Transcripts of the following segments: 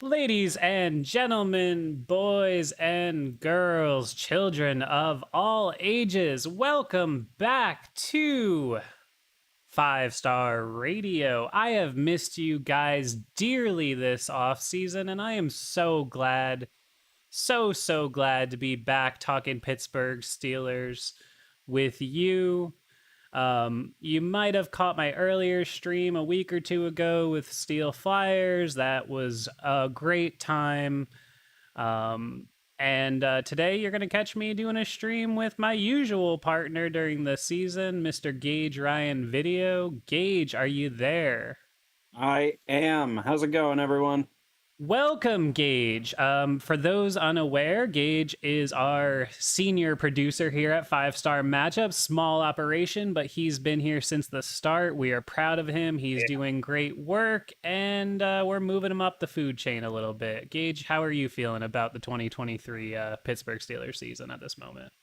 Ladies and gentlemen, boys and girls, children of all ages, welcome back to Five Star Radio. I have missed you guys dearly this off season, and I am so glad, so glad to be back talking Pittsburgh Steelers with you. You might have caught my earlier stream a week or two ago with Steel Flyers. That was a great time. And today you're going to catch me doing a stream with my usual partner during the season, Mr. Gage Ryan Video. Gage, are you there? I am. How's it going, everyone? Welcome, Gage. For those unaware, Gage is our senior producer here at Five Star Matchup. Small operation, but he's been here since the start. We are proud of him. He's doing great work, and we're moving him up the food chain a little bit. Gage, how are you feeling about the 2023 Pittsburgh Steelers season at this moment?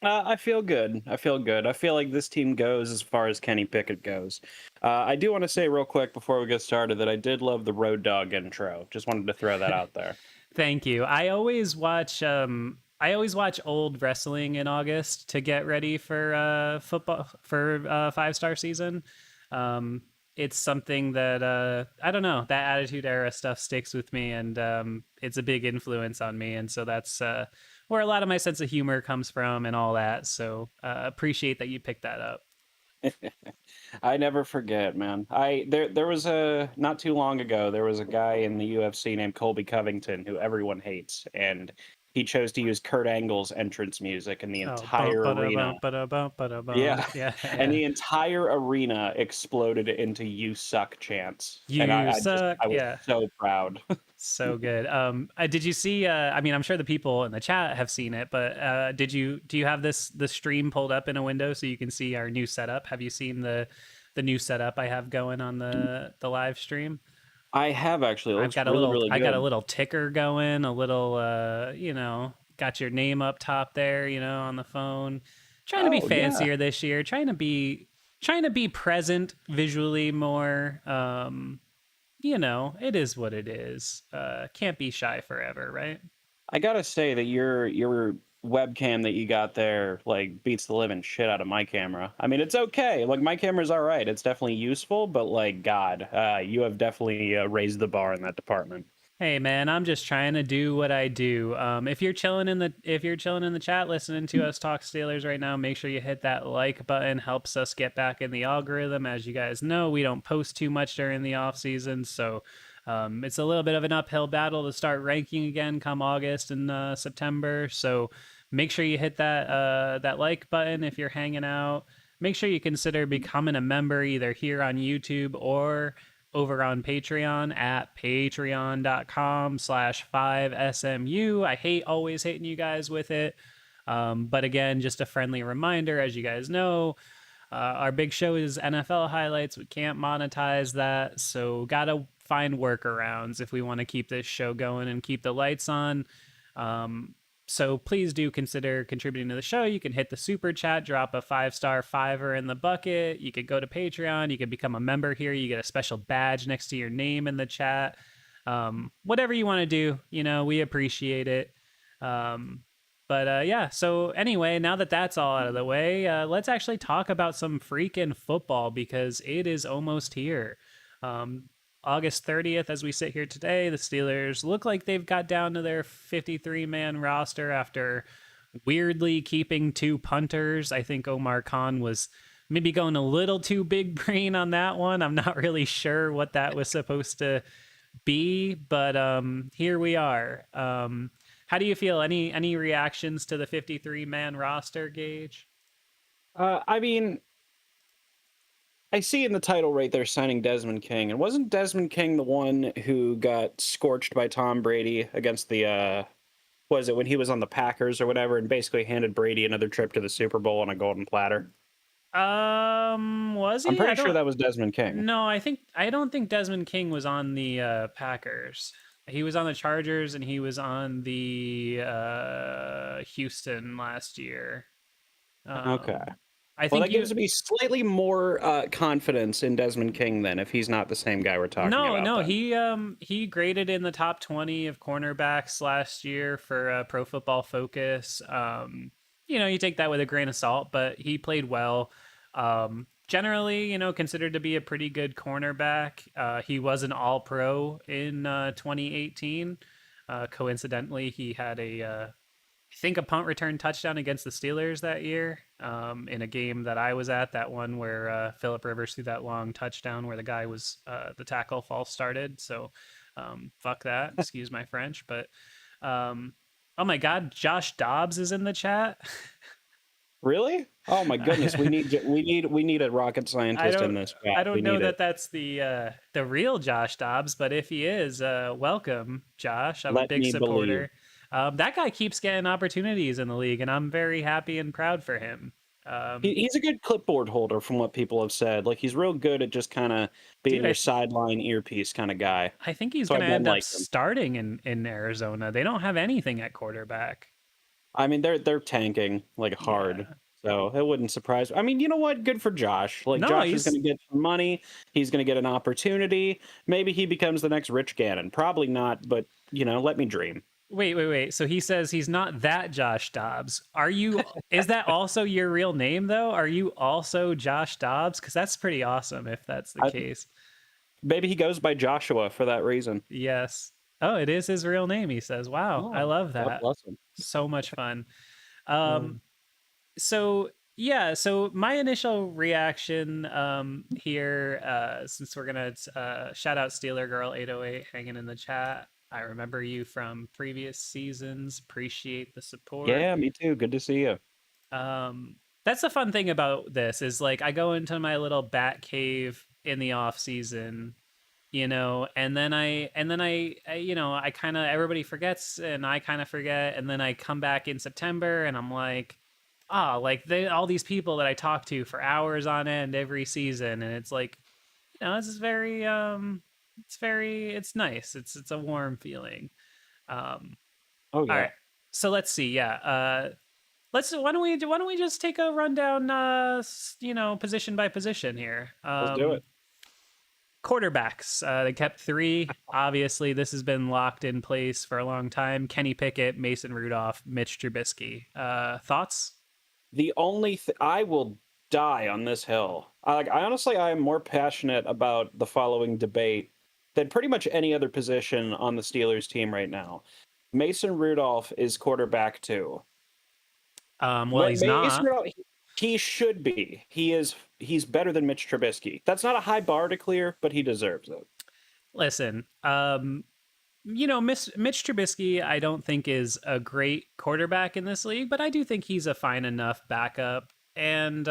I feel good. I feel good. I feel like this team goes as far as Kenny Pickett goes. I do want to say real quick before we get started that I did love the Road Dogg intro. Just wanted to throw that out there. Thank you. I always watch old wrestling in August to get ready for football for 5 star season. It's something that I don't know, that Attitude Era stuff sticks with me, and it's a big influence on me, and so that's where a lot of my sense of humor comes from and all that. So appreciate that you picked that up. I never forget, man. There was a not too long ago, there was a guy in the UFC named Colby Covington who everyone hates, and he chose to use Kurt Angle's entrance music in the Oh, bump, entire ba arena. bump, ba bump, ba Yeah. bump. Yeah, And yeah. the entire arena exploded into "You suck" chants. And You suck. I was Yeah. so proud. So good. Did you see? I mean, I'm sure the people in the chat have seen it, but do you have the stream pulled up in a window so you can see our new setup? Have you seen the new setup I have going on the live stream? I have actually. It looks really, really I got a good. little ticker going, a little got your name up top there, on the phone. Trying to be Oh yeah. fancier this year, trying to be present visually more. It is what it is. Can't be shy forever, right? I gotta say that your webcam that you got there like beats the living shit out of my camera. I mean, it's okay. Like my camera's all right. It's definitely useful, but like God, you have definitely raised the bar in that department. Hey man, I'm just trying to do what I do. If you're chilling in the chat, listening to us talk Steelers right now, make sure you hit that like button. Helps us get back in the algorithm. As you guys know, we don't post too much during the off season, so it's a little bit of an uphill battle to start ranking again come August and September. So make sure you hit that like button if you're hanging out. Make sure you consider becoming a member either here on YouTube or over on Patreon at patreon.com/5SMU. I hate always hitting you guys with it. But again, just a friendly reminder, as you guys know, our big show is NFL highlights. We can't monetize that, so gotta find workarounds if we want to keep this show going and keep the lights on. So please do consider contributing to the show. You can hit the super chat, drop a 5 star fiver in the bucket. You could go to Patreon. You could become a member here. You get a special badge next to your name in the chat. Whatever you want to do, we appreciate it. But yeah, so anyway, now that that's all out of the way, let's actually talk about some freaking football because it is almost here. Um, August 30th, as we sit here today, the Steelers look like they've got down to their 53-man roster after weirdly keeping two punters. I think Omar Khan was maybe going a little too big brain on that one. I'm not really sure what that was supposed to be, but here we are. How do you feel? Any reactions to the 53-man roster, Gage? I mean, I see in the title right there signing Desmond King, and wasn't Desmond King the one who got scorched by Tom Brady against the was it when he was on the Packers or whatever, and basically handed Brady another trip to the Super Bowl on a golden platter? Was I'm he? I pretty sure don't that was Desmond King. No, I don't think Desmond King was on the Packers. He was on the Chargers and he was on the Houston last year. Okay. Um, I Well, think that you gives me slightly more confidence in Desmond King then, if he's not the same guy we're talking no, about no, then. he graded in the top 20 of cornerbacks last year for Pro Football Focus. You take that with a grain of salt, but he played well. Generally, considered to be a pretty good cornerback. He was an All-Pro in 2018. Coincidentally, he had I think a punt return touchdown against the Steelers that year, in a game that I was at. That one where Philip Rivers threw that long touchdown where the guy was the tackle false started. So fuck that. Excuse my French, but oh my God, Josh Dobbs is in the chat. Really? Oh my goodness, we need a rocket I scientist in don't this chat. I We don't know need it. that that's the real Josh Dobbs, but if he is, welcome, Josh. I'm a Let big me believe. supporter. That guy keeps getting opportunities in the league, and I'm very happy and proud for him. He's a good clipboard holder from what people have said. Like he's real good at just kind of being Dude, your sideline earpiece kind of guy. I think he's So going I've to been end up like him. starting in Arizona. They don't have anything at quarterback. I mean, they're tanking like hard. Yeah. So it wouldn't surprise me. I mean, you know what? Good for Josh. Like No, Josh is going he's to get some money. He's going to get an opportunity. Maybe he becomes the next Rich Gannon. Probably not, but let me dream. wait. So he says he's not that Josh Dobbs. Is that also your real name though? Are you also Josh Dobbs? Because that's pretty awesome if that's the I, case. maybe he goes by Joshua for that reason. Yes. Oh, it is his real name, he says. Wow, I Oh, love God that. bless him. So much fun. Uh, Um, so yeah, so my initial reaction here, since we're gonna shout out Steeler Girl 808 hanging in the chat. I remember you from previous seasons. Appreciate the support. yeah, me too. Good to see you. That's the fun thing about this is like I go into my little bat cave in the off season, and then I kind of everybody forgets and I kind of forget, and then I come back in September and I'm like, like all these people that I talk to for hours on end every season, and it's like, this is very it's nice. It's a warm feeling. Um, Oh all yeah, right, so let's see, yeah. Let's why don't we just take a rundown, position by position here. let's do it. Quarterbacks. They kept three. Obviously, this has been locked in place for a long time. Kenny Pickett, Mason Rudolph, Mitch Trubisky. Thoughts? The only I will die on this hill. I am more passionate about the following debate than pretty much any other position on the Steelers team right now. Mason Rudolph is quarterback too. Well, he's Mason not. Rudolph, he should be. He's better than Mitch Trubisky. That's not a high bar to clear, but he deserves it. Listen, Mitch Trubisky, I don't think is a great quarterback in this league, but I do think he's a fine enough backup. And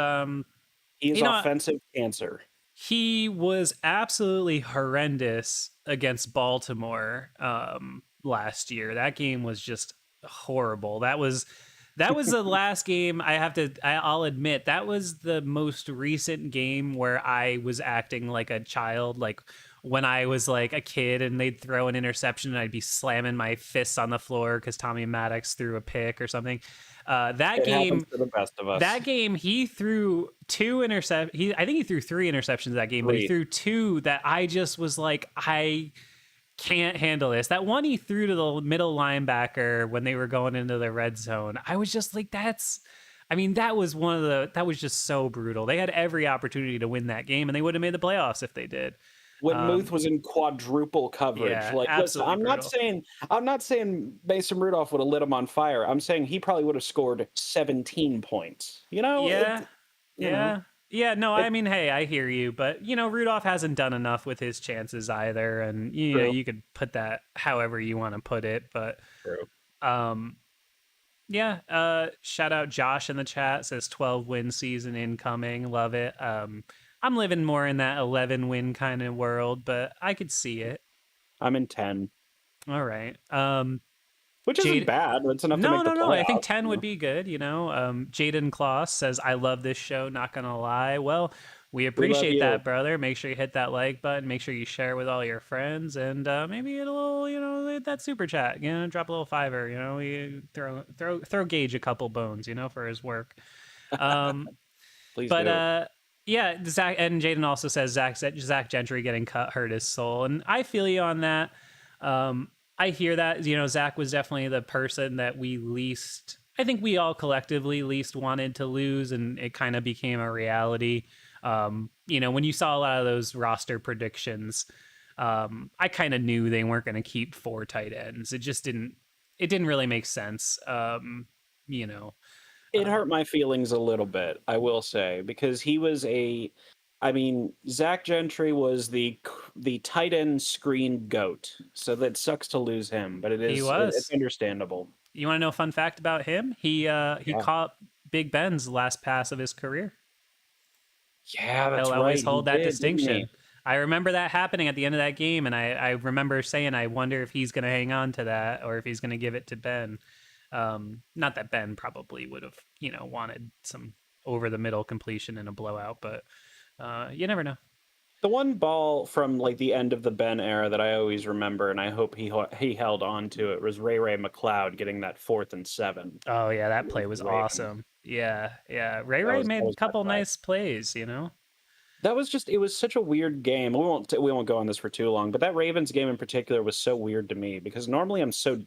He is offensive cancer. he was absolutely horrendous against Baltimore last year. That game was just horrible. That was the last game. I'll admit that was the most recent game where I was acting like a child, like when I was like a kid and they'd throw an interception and I'd be slamming my fists on the floor because Tommy Maddox threw a pick or something. It happens to the best of us. That game, he threw two interceptions. I think he threw three interceptions that game, but he threw two that I just was like, I can't handle this. That one he threw to the middle linebacker when they were going into the red zone. I was just like, that was just so brutal. They had every opportunity to win that game and they would have made the playoffs if they did. When Muth was in quadruple coverage. Yeah, Like, listen, I'm not saying Mason Rudolph would have lit him on fire. I'm saying he probably would have scored 17 points. Yeah. No, I It- mean, hey, I hear you, but Rudolph hasn't done enough with his chances either, and True. you could put that however you want to put it, but True. shout out Josh in the chat, says 12 win season incoming, love it. I'm living more in that 11 win kind of world, but I could see it. I'm in 10. All right. Which isn't bad. It's enough to make the playoffs. No. I think 10 would be good, Jaden Kloss says, I love this show, not gonna lie. Well, we appreciate that, brother. Make sure you hit that like button. Make sure you share with all your friends, and maybe hit a little, that super chat. Drop a little $5. We throw Gage a couple bones, for his work. Please But do. yeah, Zach and Jaden also says Zach Gentry getting cut hurt his soul, and I feel you on that. I hear that. Zach was definitely the person that we least. I think we all collectively least wanted to lose, and it kind of became a reality. When you saw a lot of those roster predictions, I kind of knew they weren't going to keep 4 tight ends. It just didn't. It didn't really make sense. You know, It hurt my feelings a little bit, I will say, because he was I mean, Zach Gentry was the tight end screen goat, so that sucks to lose him, but he it's was. understandable. You want to know a fun fact about him? He Yeah, caught Big Ben's last pass of his career. yeah, He'll that's always right. He hold that did, didn't he? distinction. I remember that happening at the end of that game, and I remember saying, I wonder if he's going to hang on to that or if he's going to give it to Ben. Not that Ben probably would have, wanted some over the middle completion in a blowout, but you never know. The one ball from like the end of the Ben era that I always remember, and I hope he held on to it, was Ray McLeod getting that 4th and 7 Oh yeah, that play against was the Ravens. awesome. Yeah. Ray That made a was my couple play. nice plays. That was just, it was such a weird game. We won't go on this for too long, but that Ravens game in particular was so weird to me because normally I'm so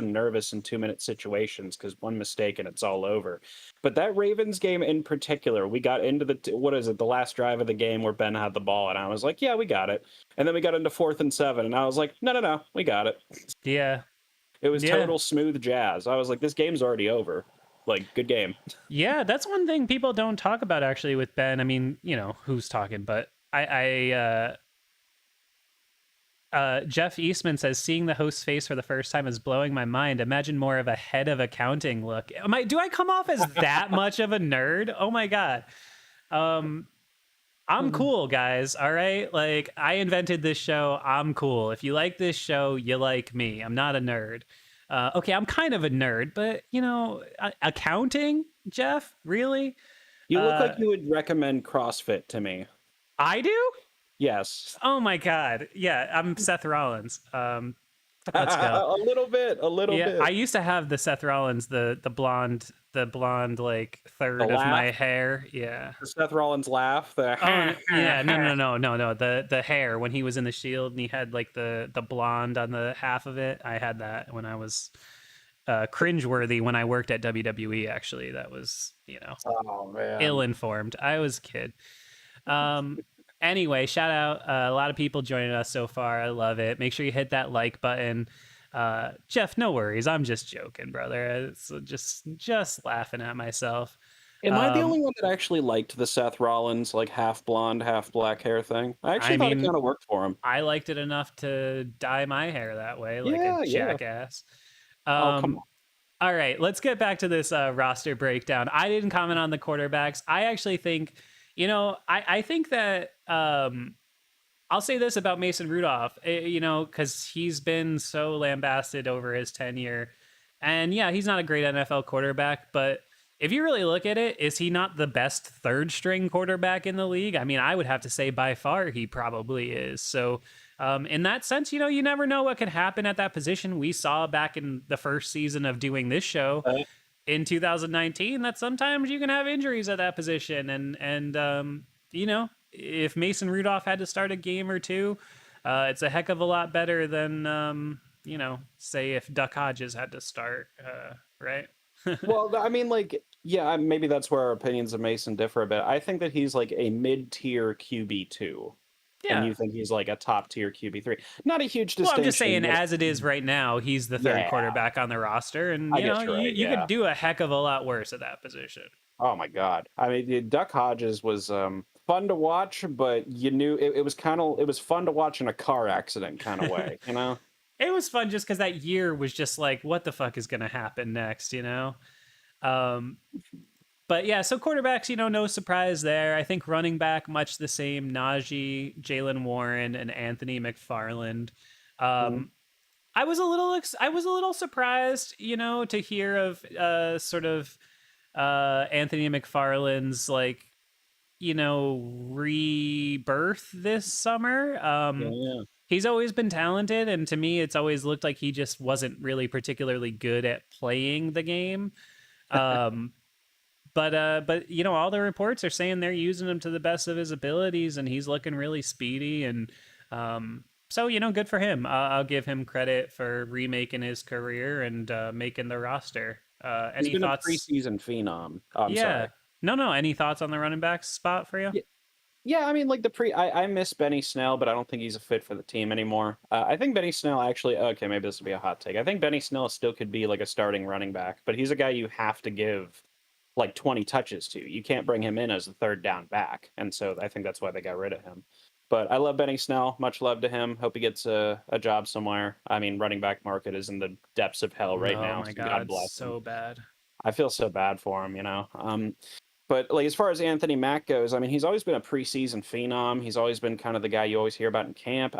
nervous in 2-minute situations because one mistake and it's all over. But that Ravens game in particular, we got into what is it, the last drive of the game where Ben had the ball and I was like, yeah, we got it. And then we got into 4th and 7 and I was like, no, we got it. Yeah. It was Yeah. total smooth jazz. I was like, this game's already over. Like, good game. Yeah, that's one thing people don't talk about actually with Ben. I mean, who's talking, but Jeff Eastman says seeing the host's face for the first time is blowing my mind. Imagine more of a head of accounting look. Do I come off as that much of a nerd? Oh my god. I'm cool, guys. All right? Like I invented this show. I'm cool. If you like this show, you like me. I'm not a nerd. Okay, I'm kind of a nerd, but accounting, Jeff, really? You look like you would recommend CrossFit to me. I do? Yes. Oh my god. Yeah, I'm Seth Rollins. Let's go. A little bit, a little Yeah, bit. I used to have the Seth Rollins, the blonde like third The of my laugh, hair. Yeah. the Seth Rollins laugh. Oh yeah, no. The hair when he was in the Shield and he had like the blonde on the half of it. I had that when I was cringeworthy when I worked at WWE. Actually, that was Oh man. ill-informed. I was a kid. Anyway, shout out a lot of people joining us so far. I love it. Make sure you hit that like button. Jeff, no worries. I'm just joking, brother. It's just laughing at myself. Am I the only one that actually liked the Seth Rollins like half blonde, half black hair thing? I actually I thought it mean, kind of worked for him. I liked it enough to dye my hair that way, like a Yeah. jackass. Oh, come on. All right, let's get back to this roster breakdown. I didn't comment on the quarterbacks. I actually think, I think that I'll say this about Mason Rudolph, because he's been so lambasted over his tenure. And yeah, he's not a great NFL quarterback, but if you really look at it, is he not the best third string quarterback in the league? I mean, I would have to say by far he probably is. So, in that sense, you never know what can happen at that position. We saw back in the first season of doing this show Uh, in 2019 that sometimes you can have injuries at that position. And if Mason Rudolph had to start a game or two, it's a heck of a lot better than, say if Duck Hodges had to start, right? well, I mean, like, yeah, maybe that's where our opinions of Mason differ a bit. I think that he's like a mid-tier QB2, and Yeah. you think he's like a top-tier QB3. Not a huge Well, I'm distinction. just saying, but as it is right now, he's the third yeah, quarterback on the roster, and I guess you're right. you Yeah. could do a heck of a lot worse at that position. Oh my God. I mean, Duck Hodges was fun to watch, but you knew it was it was fun to watch in a car accident kind of way, you know? It was fun just because that year was just like, what the fuck is going to happen next, But yeah, so quarterbacks, no surprise there. I think running back, much the same. Najee, Jalen Warren, and Anthony McFarland. Mhm. I was a little surprised, to hear of sort of Anthony McFarland's like, rebirth this summer. Yeah. He's always been talented, and to me, it's always looked like he just wasn't really particularly good at playing the game. but you know, all the reports are saying they're using him to the best of his abilities, and he's looking really speedy. And so you know, good for him. I'll give him credit for remaking his career and making the roster. He's Any been a thoughts? preseason phenom. Oh, I'm Yeah. sorry. No. Any thoughts on the running back spot for you? Yeah, I mean, like I miss Benny Snell, but I don't think he's a fit for the team anymore. I think Benny Snell actually, okay, maybe this will be a hot take. I think Benny Snell still could be like a starting running back, but he's a guy you have to give like 20 touches to. You can't bring him in as a third down back. And so I think that's why they got rid of him. But I love Benny Snell. Much love to him. Hope he gets a job somewhere. I mean, running back market is in the depths of hell right Oh now. my So God God, bless him. so bad. I feel so bad for him, you know. But like as far as Anthony Mack goes, I mean, he's always been a preseason phenom. He's always been kind of the guy you always hear about in camp.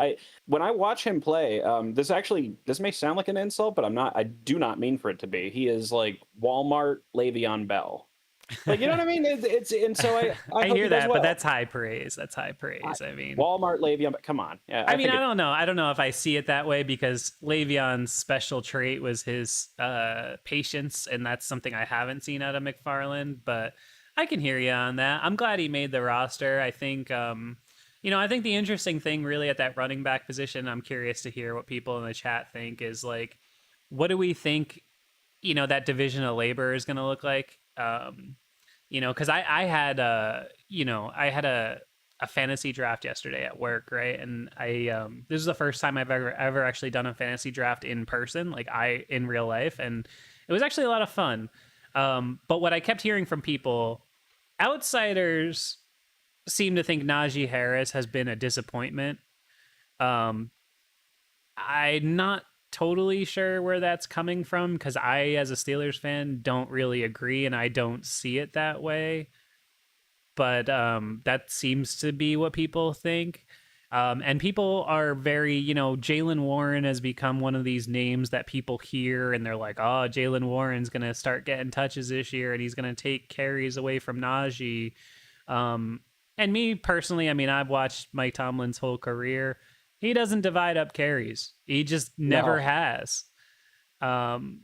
When I watch him play, this may sound like an insult, but I do not mean for it to be. He is like Walmart Le'Veon Bell. Like, you know what I mean? It's and so I I hope hear he does that, but well. that's high praise. That's high I, praise. I mean, Walmart Le'Veon, but come on, yeah, I I mean, think I it's don't know. I don't know if I see it that way because Le'Veon's special trait was his patience, and that's something I haven't seen out of McFarland. But I can hear you on that. I'm glad he made the roster. I think, you know, I think the interesting thing really at that running back position, I'm curious to hear what people in the chat think, is like, what do we think, you know, that division of labor is going to look like? You know, because I had you know, I had a fantasy draft yesterday at work, right? And this is the first time I've ever actually done a fantasy draft in person, like in real life, and it was actually a lot of fun. But what I kept hearing from people, outsiders seem to think Najee Harris has been a disappointment. Um, I'm not totally sure where that's coming from because I, as a Steelers fan, don't really agree, and I don't see it that way. But that seems to be what people think. And people are very, you know, Jalen Warren has become one of these names that people hear and they're like, oh, Jalen Warren's going to start getting touches this year and he's going to take carries away from Najee. And me personally, I mean, I've watched Mike Tomlin's whole career. He doesn't divide up carries, he just never no. has. Um,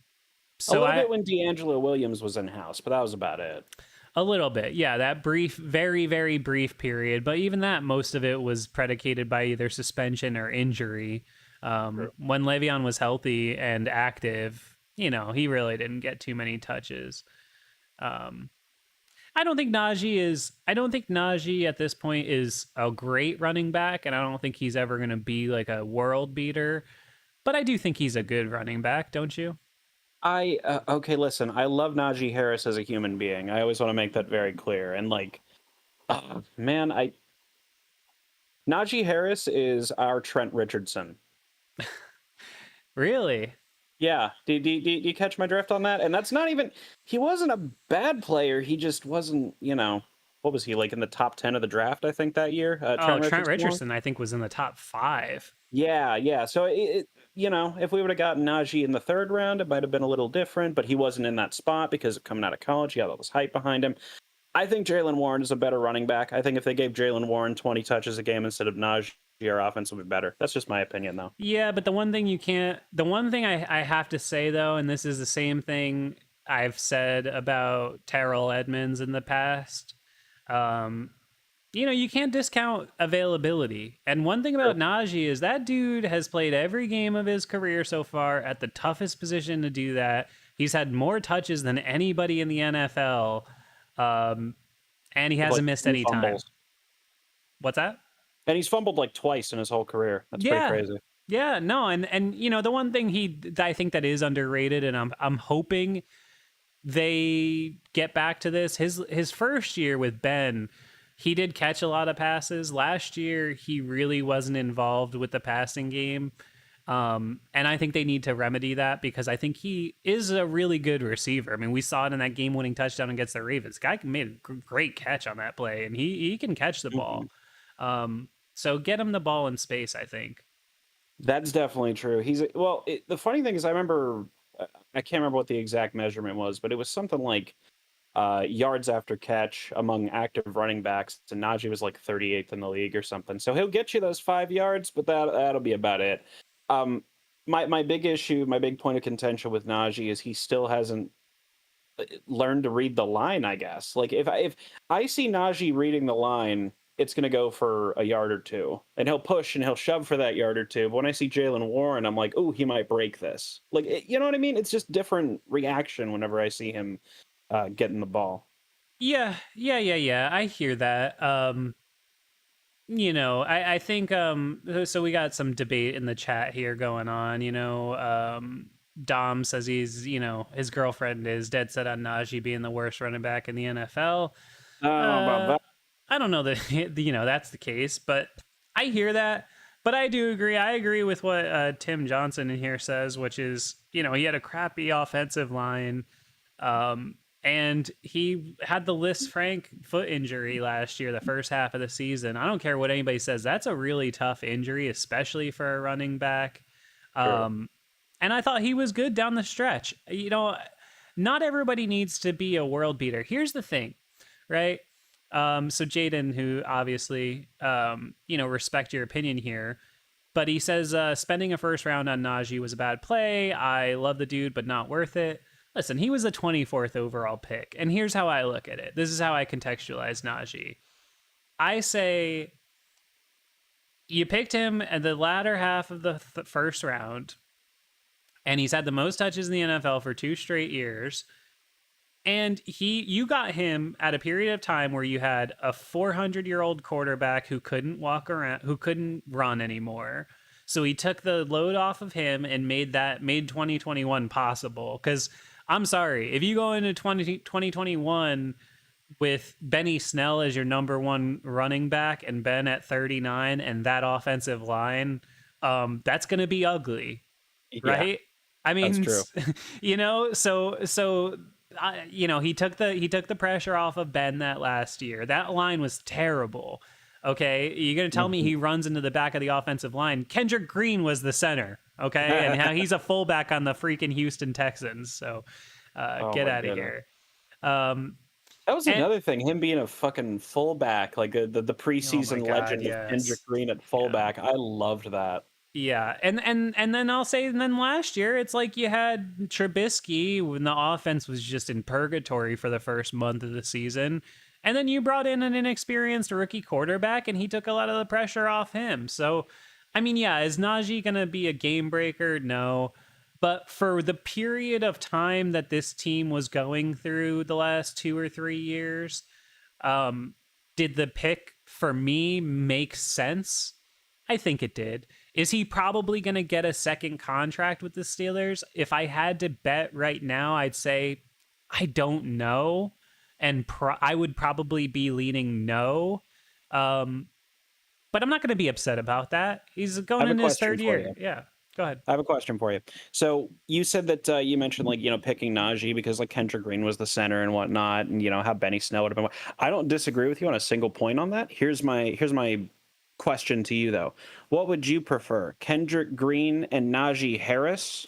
A so little I, bit when D'Angelo Williams was in house, but that was about it. A little bit, yeah. That brief, very, very brief period, but even that, most of it was predicated by either suspension or injury. True. When Le'Veon was healthy and active, you know, he really didn't get too many touches. Um, I don't think Najee is. I don't think Najee at this point is a great running back, and I don't think he's ever going to be like a world beater. But I do think he's a good running back, don't you? Okay, listen, I love Najee Harris as a human being. I always want to make that very clear. And like, man, Najee Harris is our Trent Richardson. Really? Yeah, do you catch my drift on that? And that's not even, he wasn't a bad player. He just wasn't, you know, what was he like in the top 10 of the draft, I think that year? Oh, Trent Trent Richardson was? Richardson, I think, was in the top 5. Yeah, yeah. So you know, if we would have gotten Najee in the third round, it might have been a little different, but he wasn't in that spot because of coming out of college. He had all this hype behind him. I think Jalen Warren is a better running back. I think if they gave Jalen Warren 20 touches a game instead of Najee, our offense would be better. That's just my opinion, though. Yeah, but the one thing you can't, the one thing I have to say though, and this is the same thing I've said about Terrell Edmonds in the past, um, you know, you can't discount availability. And one thing True. about Najee is that dude has played every game of his career so far at the toughest position to do that. He's had more touches than anybody in the NFL, um, and he With like hasn't missed 2 any time. fumbles. What's that? And he's fumbled like twice in his whole career. That's pretty Yeah. crazy. Yeah, no, and you know, the one thing I think that is underrated, and I'm hoping they get back to this. His first year with Ben, he did catch a lot of passes. Last year, he really wasn't involved with the passing game. And I think they need to remedy that because I think he is a really good receiver. I mean, we saw it in that game-winning touchdown against the Ravens. Guy made a great catch on that play, and he can catch the ball. So get him the ball in space, I think. That's definitely true. The funny thing is, I can't remember what the exact measurement was, but it was something like yards after catch among active running backs, and Najee was like 38th in the league or something. So he'll get you those 5 yards, but that'll be about it. My big issue, my big point of contention with Najee is he still hasn't learn to read the line, I guess. Like if I see Najee reading the line, it's going to go for a yard or two, and he'll push and he'll shove for that yard or two. But when I see Jalen Warren, I'm like, oh, he might break this. Like, you know what I mean? It's just different reaction whenever I see him getting the ball. Yeah. I hear that. I think so we got some debate in the chat here going on, Dom says his girlfriend is dead set on Najee being the worst running back in the NFL. I don't know about Uh that. I don't know that that's the case, but I hear that. But I do agree. I agree with what Tim Johnson in here says, which is, he had a crappy offensive line. And he had the Liz Frank foot injury last year, the first half of the season. I don't care what anybody says. That's a really tough injury, especially for a running back. Sure. And I thought he was good down the stretch. Not everybody needs to be a world beater. Here's the thing, right? So Jaden, who obviously, respect your opinion here, but he says spending a first round on Najee was a bad play. I love the dude, but not worth it. Listen, he was a 24th overall pick, and here's how I look at it. This is how I contextualize Najee. I say you picked him at the latter half of the first round, and he's had the most touches in the NFL for 2 straight years. And you got him at a period of time where you had a 400-year-old quarterback who couldn't walk around, who couldn't run anymore. So he took the load off of him and made 2021 possible. Because I'm sorry, if you go into 2021 with Benny Snell as your number 1 running back and Ben at 39 and that offensive line, that's going to be ugly, right? I That's mean, true. so he took the pressure off of Ben that last year. That line was terrible. Okay, you're gonna tell me he runs into the back of the offensive line? Kendrick Green was the center. Okay, and now he's a fullback on the freaking Houston Texans. So get out of here. That was And another thing, him being a fucking fullback, like the oh my preseason god, legend of Kendrick yes. Green at Yeah. fullback. I loved that. Yeah, and then I'll say, and then last year it's like you had Trubisky when the offense was just in purgatory for the first month of the season, and then you brought in an inexperienced rookie quarterback, and he took a lot of the pressure off him. So, I mean, yeah, is Najee gonna be a game breaker? No, but for the period of time that this team was going through the last 2 or 3 years, did the pick for me make sense? I think it did. Is he probably going to get a second contract with the Steelers? If I had to bet right now, I'd say I don't know. And I would probably be leaning no. But I'm not going to be upset about that. He's I going have a in his question third for year. you. Yeah, go ahead. I have a question for you. So you said that you mentioned like picking Najee because like Kendrick Green was the center and whatnot, and how Benny Snell would have been. I don't disagree with you on a single point on that. Here's my question to you though. What would you prefer, Kendrick Green and Najee Harris,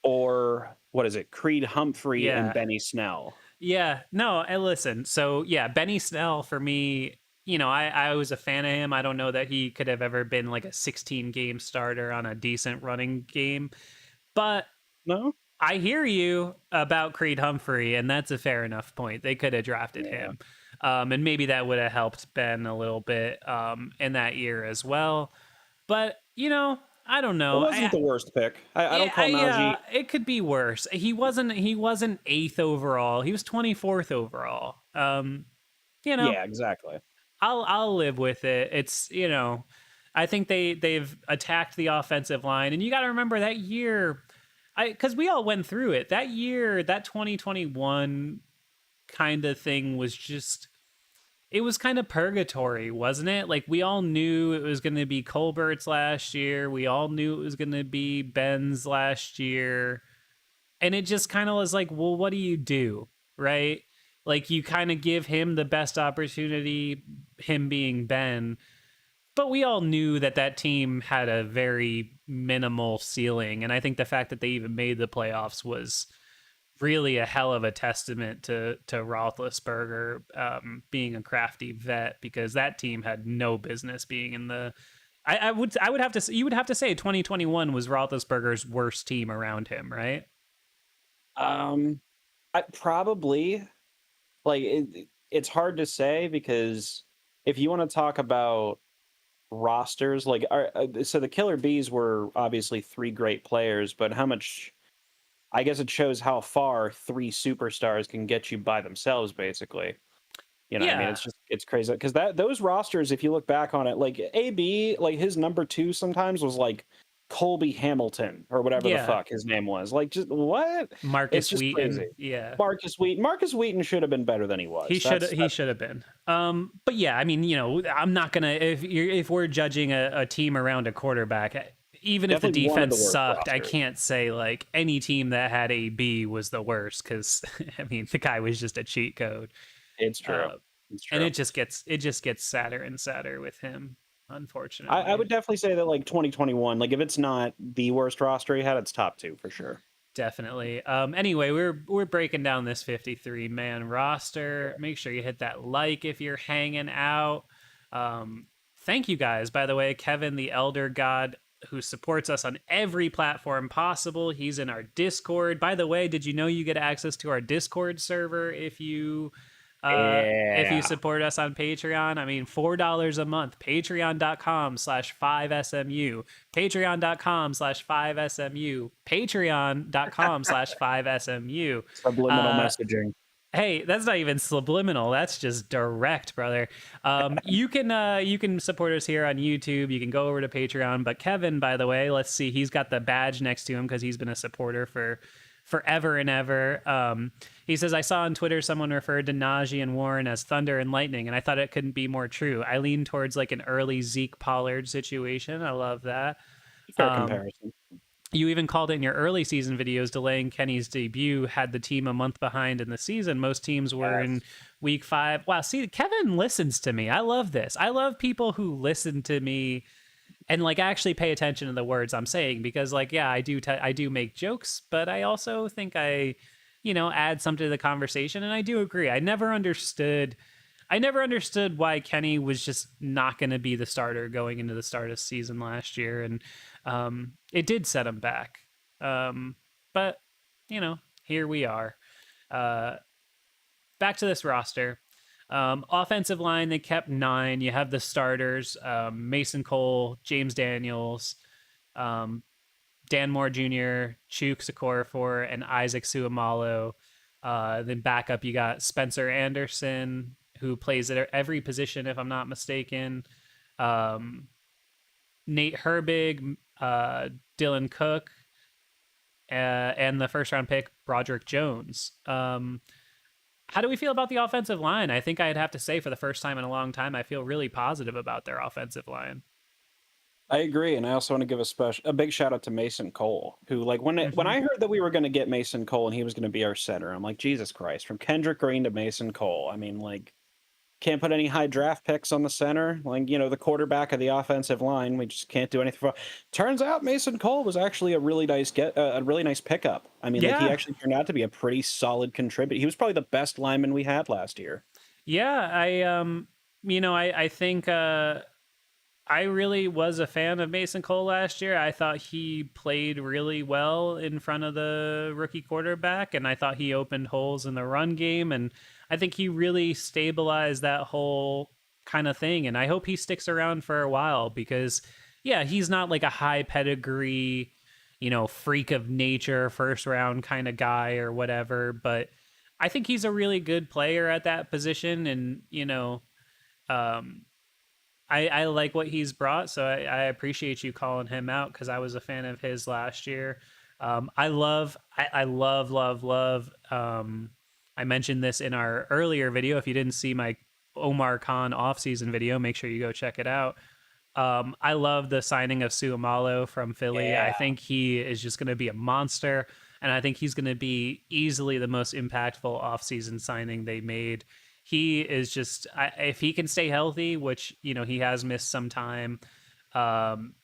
or what is it, Creed Humphrey and Yeah. Benny Snell? Yeah, no, and listen. So yeah, Benny Snell for me, I was a fan of him. I don't know that he could have ever been like a 16 game starter on a decent running game, but No. I hear you about Creed Humphrey, and that's a fair enough point. They could have drafted Yeah. him, and maybe that would have helped Ben a little bit in that year as well. But I don't It know. wasn't the worst pick. I don't call Najee. It could be worse. He wasn't 8th overall. He was 24th overall. You know, Yeah, exactly. I'll live with it. It's I think they've attacked the offensive line, and you got to remember that year, because we all went through it. That year, that 2021 kind of thing was just. It was kind of purgatory, wasn't it? Like we all knew it was going to be Colbert's last year. We all knew it was going to be Ben's last year. And it just kind of was like, well, what do? Right? Like you kind of give him the best opportunity, him being Ben. But we all knew that team had a very minimal ceiling. And I think the fact that they even made the playoffs was really a hell of a testament to Roethlisberger being a crafty vet, because that team had no business being in the. I would have to, you would have to say 2021 was Roethlisberger's worst team around him, right? I Probably like it's hard to say because if you want to talk about rosters, like so the Killer Bees were obviously three great players, but how much? I guess it shows how far three superstars can get you by themselves, basically. You know, I mean, Yeah, it's crazy because those rosters, if you look back on it, like AB, like his number two sometimes was like Colby Hamilton or whatever the yeah. fuck his name was. Like, just what? It's Marcus just crazy. Wheaton. Yeah. Marcus Wheaton should have been better than he He was. should he That's should have been. But yeah, I mean, I'm not gonna if we're judging a team around a quarterback, even if the definitely one of the defense worst sucked, I rosters. can't say like any team that had a B was the worst because I mean the guy was just a cheat code. It's true. Uh, It's and true. it just gets sadder and sadder with him, I unfortunately. would definitely say that like 2021, like if it's not the worst roster he had, it's top two for sure. Definitely. Anyway, we're breaking down this 53 man roster. Make sure you hit that like if you're hanging out. Thank you guys, by the way, Kevin the Elder God, who supports us on every platform possible. He's in our Discord. By the way, did you know you get access to our Discord server if you Yeah. support us on Patreon? I mean, $4 a month. Patreon.com/5SMU. Patreon.com/5SMU. Patreon.com/5SMU. Subliminal Uh, messaging. Hey, that's not even subliminal. That's just direct, brother. You can support us here on YouTube. You can go over to Patreon. But Kevin, by the way, let's see, he's got the badge next to him because he's been a supporter for forever and ever. He says, I saw on Twitter someone referred to Najee and Warren as thunder and lightning, and I thought it couldn't be more true. I lean towards like an early Zeke Pollard situation. I love that. Fair comparison. You even called it in your early season videos, delaying Kenny's debut had the team a month behind in the season. Most teams were in Yes. week 5. Wow, see, Kevin listens to me. I love this. I love people who listen to me and like actually pay attention to the words I'm saying because like yeah, I do make jokes, but I also think I add something to the conversation, and I do agree. I never understood why Kenny was just not going to be the starter going into the start of season last year, and it did set him back. But here we are. Uh, Back to this roster. Offensive line, they kept 9. You have the starters: Mason Cole, James Daniels, um, Dan Moore Jr., Chuk Okorafor, and Isaac Suamalo. Then backup, you got Spencer Anderson, who plays at every position, if I'm not mistaken. Um, Nate Herbig, Dylan Cook, and the first round pick, Broderick Jones. How do we feel about the offensive line? I think I'd have to say for the first time in a long time, I feel really positive about their offensive line. I agree, and I also want to give a big shout out to Mason Cole, who like when Mm-hmm. I heard that we were going to get Mason Cole and he was going to be our center, I'm like, Jesus Christ, from Kendrick Green to Mason Cole. I mean, like, can't put any high draft picks on the center, like the quarterback of the offensive line. We just can't do anything for. Turns out Mason Cole was actually a really nice a really nice pickup. I mean, like he Yeah, actually turned out to be a pretty solid contributor. He was probably the best lineman we had last year. yeah. I think I really was a fan of Mason Cole last year. I thought he played really well in front of the rookie quarterback, and I thought he opened holes in the run game, and I think he really stabilized that whole kind of thing. And I hope he sticks around for a while because, yeah, he's not like a high pedigree, freak of nature, first round kind of guy or whatever, but I think he's a really good player at that position, and um, I like what he's brought, so I appreciate you calling him out because I was a fan of his last year. I love, love, love. I mentioned this in our earlier video. If you didn't see my Omar Khan offseason video, make sure you go check it out. I love the signing of Suamalo from Philly. I Yeah, think he is just going to be a monster, and I think he's going to be easily the most impactful offseason signing they made. He is just if he can stay healthy, which he has missed some time. Um,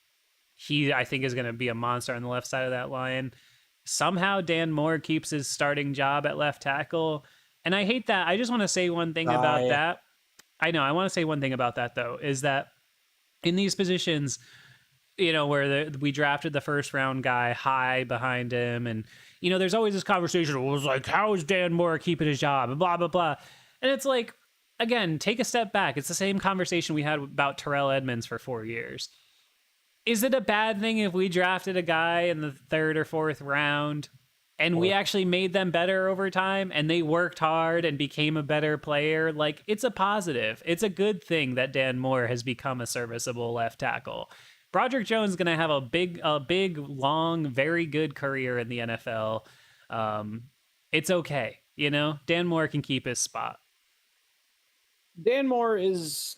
he I think is going to be a monster on the left side of that line. Somehow Dan Moore keeps his starting job at left tackle, and I hate that. I just want to say one thing about I that. I know I want to say one thing about that though is that in these positions, where we drafted the first round guy high behind him. And, there's always this conversation. It was like, how is Dan Moore keeping his job? And blah, blah, blah. And it's like, again, take a step back. It's the same conversation we had about Terrell Edmonds for 4 years. Is it a bad thing if we drafted a guy in the third or fourth round and we actually made them better over time and they worked hard and became a better player? Like, it's a positive. It's a good thing that Dan Moore has become a serviceable left tackle. Broderick Jones is going to have a big, long, very good career in the NFL. It's okay. Dan Moore can keep his spot. Dan Moore is,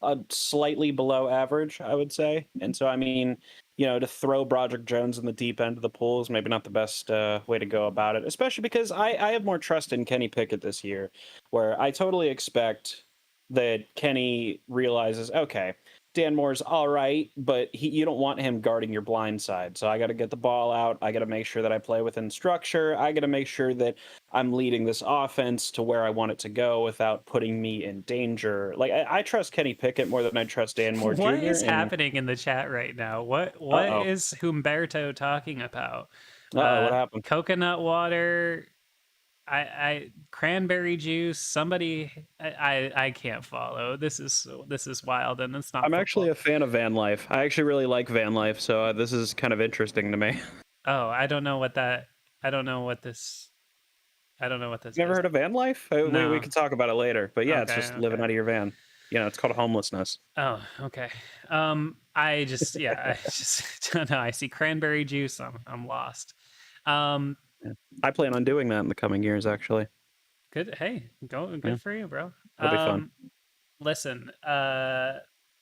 a slightly below average, I would say. And so, I mean, to throw Broderick Jones in the deep end of the pool is maybe not the best way to go about it, especially because I have more trust in Kenny Pickett this year, where I totally expect that Kenny realizes, okay, Dan Moore's all right, but you don't want him guarding your blind side. So I got to get the ball out. I got to make sure that I play within structure. I got to make sure that I'm leading this offense to where I want it to go without putting me in danger. Like, I trust Kenny Pickett more than I trust Dan Moore Jr. What is happening in the chat right now? What is Humberto talking about? What happened? Coconut water. I cranberry juice. Somebody, I can't follow. This is wild, and it's not. I'm actually a fan of van life. I actually really like van life, so this is kind of interesting to me. Oh, I don't know what this. Never heard of van life? No. We can talk about it later. But yeah, Okay, it's just living out of your van. It's called homelessness. Oh, okay. I just don't know. I see cranberry juice. I'm lost. I plan on doing that in the coming years, actually. Good. Hey, good for you, bro. It'll be fun. Listen,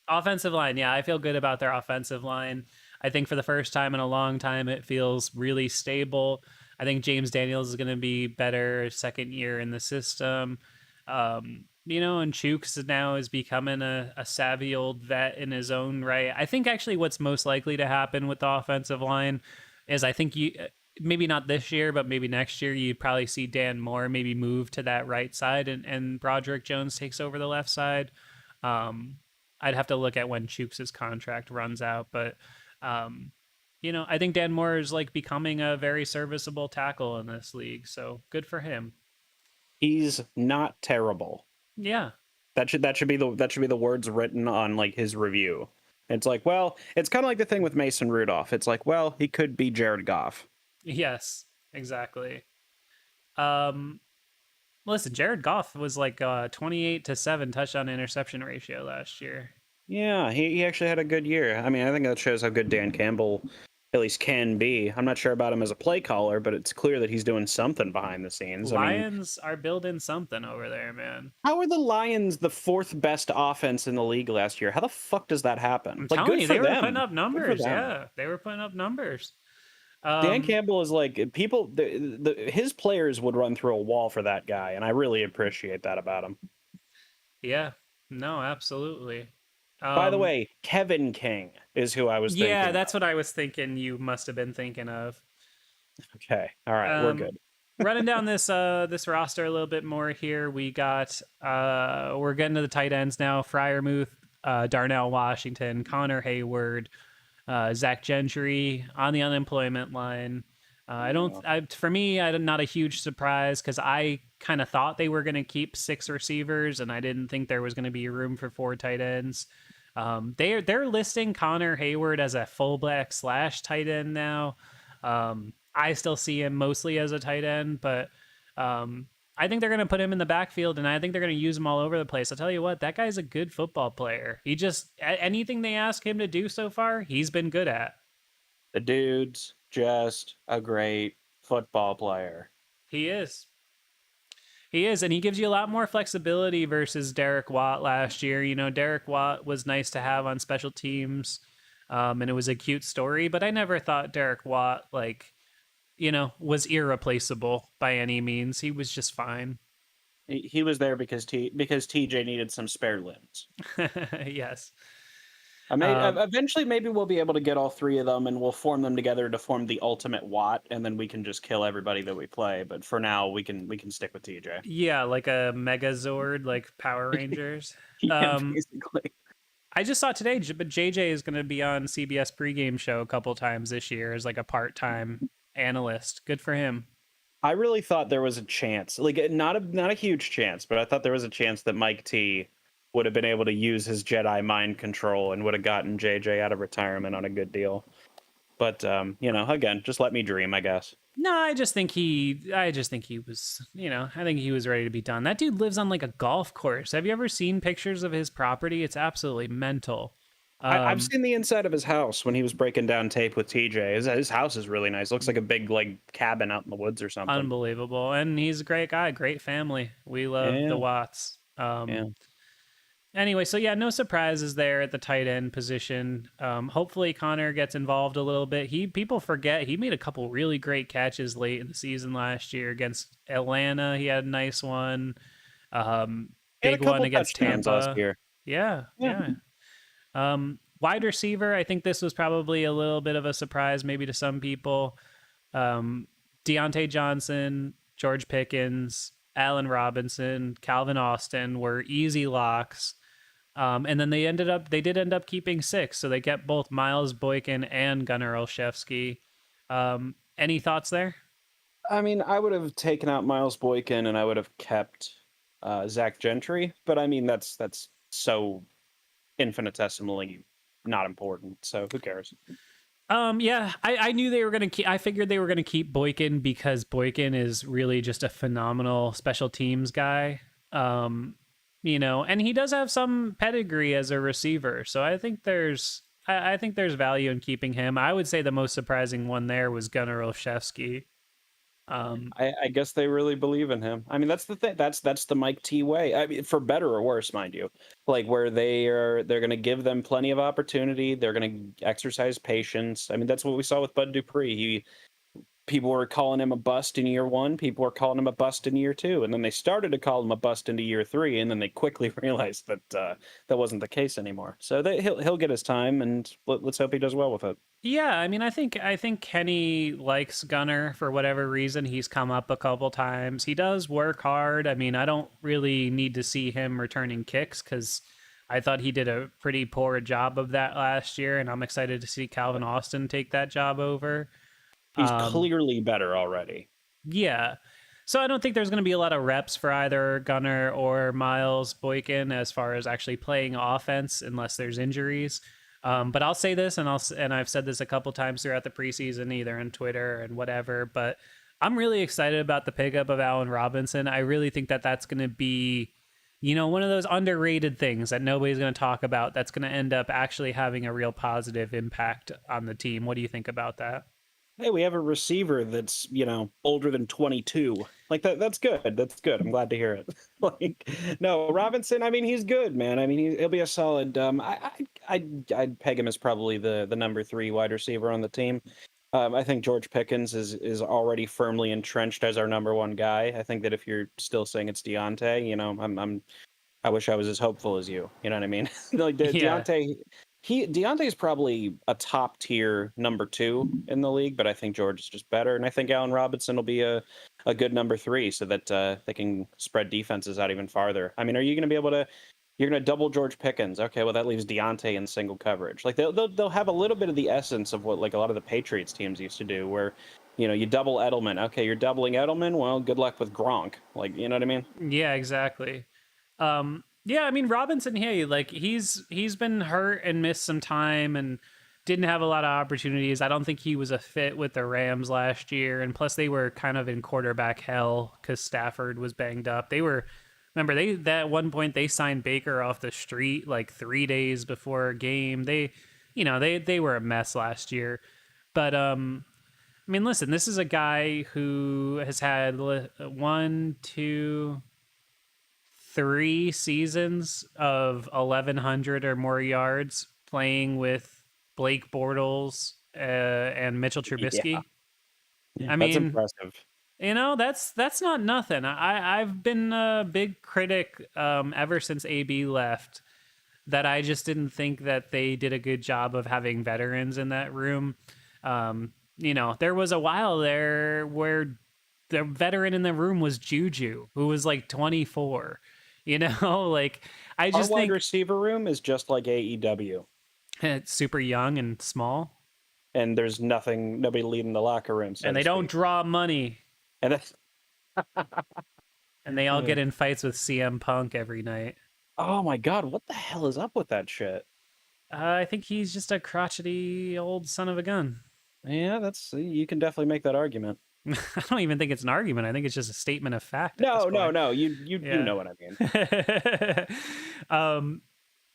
offensive line. Yeah, I feel good about their offensive line. I think for the first time in a long time, it feels really stable. I think James Daniels is going to be better second year in the system. And Chooks now is becoming a savvy old vet in his own right. I think actually what's most likely to happen with the offensive line is I think maybe not this year, but maybe next year, you probably see Dan Moore maybe move to that right side and Broderick Jones takes over the left side. I'd have to look at when Chooks' contract runs out, but I think Dan Moore is like becoming a very serviceable tackle in this league, so good for him. He's not terrible. Yeah. That should be the words written on like his review. It's like, well, it's kind of like the thing with Mason Rudolph. It's like, well, he could be Jared Goff. Yes, exactly. Listen, Jared Goff was like 28-7 touchdown interception ratio last year. Yeah, he actually had a good year. I mean, I think that shows how good Dan Campbell at least can be. I'm not sure about him as a play caller, but it's clear that he's doing something behind the scenes. Lions are building something over there, man. How are the Lions the fourth best offense in the league last year? How the fuck does that happen? I'm telling you, they were putting up numbers. Yeah, they were putting up numbers. Dan Campbell is like, people, his players would run through a wall for that guy, and I really appreciate that about him. Yeah, no, absolutely. By the way, Kevin King is who I was thinking. Yeah, that's what I was thinking you must have been thinking of. Okay, all right, we're good. Running down this roster a little bit more here, we got we're getting to the tight ends now. Freiermuth, Darnell Washington, Connor Hayward, Zach Gentry on the unemployment line. For me, I'm not a huge surprise because I kind of thought they were going to keep 6 receivers, and I didn't think there was going to be room for 4 tight ends. They're listing Connor Hayward as a fullback / tight end now. I still see him mostly as a tight end, but I think they're going to put him in the backfield, and I think they're going to use him all over the place. I'll tell you what, that guy's a good football player. He just, anything they ask him to do so far, he's been good at. The dude's just a great football player. He is. He is, and he gives you a lot more flexibility versus Derek Watt last year. Derek Watt was nice to have on special teams, and it was a cute story, but I never thought Derek Watt, was irreplaceable by any means. He was just fine. He was there because TJ needed some spare limbs. Yes. Eventually, maybe we'll be able to get all 3 of them, and we'll form them together to form the ultimate Watt, and then we can just kill everybody that we play. But for now, we can stick with TJ. Yeah, like a Megazord, like Power Rangers. Yeah, basically. I just saw today, but JJ is going to be on CBS pregame show a couple times this year as like a part-time analyst. Good for him. I really thought there was a chance, like not a huge chance, but I thought there was a chance that Mike T would have been able to use his Jedi mind control and would have gotten JJ out of retirement on a good deal. But again, just let me dream, I guess. No, I just think he was, I think he was ready to be done. That dude lives on like a golf course. Have you ever seen pictures of his property? It's absolutely mental. I've seen the inside of his house when he was breaking down tape with TJ. His house is really nice. Looks like a big like cabin out in the woods or something. Unbelievable. And he's a great guy, great family. We love the Watts. Yeah. Anyway, so yeah, no surprises there at the tight end position. Hopefully Connor gets involved a little bit. People forget he made a couple really great catches late in the season last year against Atlanta. He had a nice one. Big one against Tampa last year. Yeah. Wide receiver, I think this was probably a little bit of a surprise maybe to some people. Deontay Johnson, George Pickens, Allen Robinson, Calvin Austin were easy locks. And then they did end up keeping 6. So they kept both Miles Boykin and Gunnar Olszewski. Any thoughts there? I mean, I would have taken out Miles Boykin and I would have kept Zach Gentry. But I mean, that's so infinitesimally not important. So who cares? Yeah, I knew they were going to keep, I figured they were going to keep Boykin because Boykin is really just a phenomenal special teams guy. And he does have some pedigree as a receiver. So I think there's value in keeping him. I would say the most surprising one there was Gunnar Olszewski. I guess they really believe in him. I mean, that's the thing. That's the Mike T way. I mean, for better or worse, mind you. Like where they're going to give them plenty of opportunity. They're going to exercise patience. I mean, that's what we saw with Bud Dupree. People were calling him a bust in year 1. People were calling him a bust in year 2, and then they started to call him a bust into year 3, and then they quickly realized that that wasn't the case anymore. So he'll get his time, and let's hope he does well with it. Yeah, I mean, I think Kenny likes Gunnar for whatever reason. He's come up a couple times. He does work hard. I mean, I don't really need to see him returning kicks because I thought he did a pretty poor job of that last year, and I'm excited to see Calvin Austin take that job over. He's clearly better already. Yeah. So I don't think there's going to be a lot of reps for either Gunnar or Miles Boykin as far as actually playing offense unless there's injuries. But I'll say this, and I've said this a couple times throughout the preseason, either on Twitter and whatever, but I'm really excited about the pickup of Allen Robinson. I really think that that's going to be, one of those underrated things that nobody's going to talk about that's going to end up actually having a real positive impact on the team. What do you think about that? Hey, we have a receiver that's, older than 22. Like that's good. That's good. I'm glad to hear it. No, Robinson, I mean, he's good, man. I mean, he'll be a solid I'd peg him as probably the number 3 wide receiver on the team. I think George Pickens is already firmly entrenched as our number 1 guy. I think that if you're still saying it's Deontay, I wish I was as hopeful as you. You know what I mean? Deontay Deontay's probably a top tier number 2 in the league, but I think George is just better. And I think Allen Robinson will be a good number 3 so that they can spread defenses out even farther. I mean, are you going to be able to, you're going to double George Pickens? Okay, well, that leaves Deontay in single coverage. Like they'll have a little bit of the essence of what like a lot of the Patriots teams used to do where, you double Edelman. Okay, you're doubling Edelman. Well, good luck with Gronk. Like, you know what I mean? Yeah, exactly. Yeah, I mean Robinson, hey, like he's been hurt and missed some time and didn't have a lot of opportunities. I don't think he was a fit with the Rams last year, and plus they were kind of in quarterback hell because Stafford was banged up. At one point they signed Baker off the street like 3 days before a game. They were a mess last year, but I mean, listen, this is a guy who has had 3 seasons of 1,100 or more yards playing with Blake Bortles and Mitchell Trubisky. Yeah. I mean, that's impressive. That's not nothing. I've been a big critic ever since AB left that I just didn't think that they did a good job of having veterans in that room. There was a while there where the veteran in the room was Juju, who was like 24. Like I Our just wide think receiver room is just like AEW, it's super young and small, and there's nobody leading the locker room, so and to they don't speak. draw money, And that's, and they all get in fights with CM Punk every night. oh my God, what the hell is up with that shit? I think he's just a crotchety old son of a gun. Yeah, you can definitely make that argument. I don't even think it's an argument. I think it's just a statement of fact at this No, no, point. no. You Yeah. know what I mean.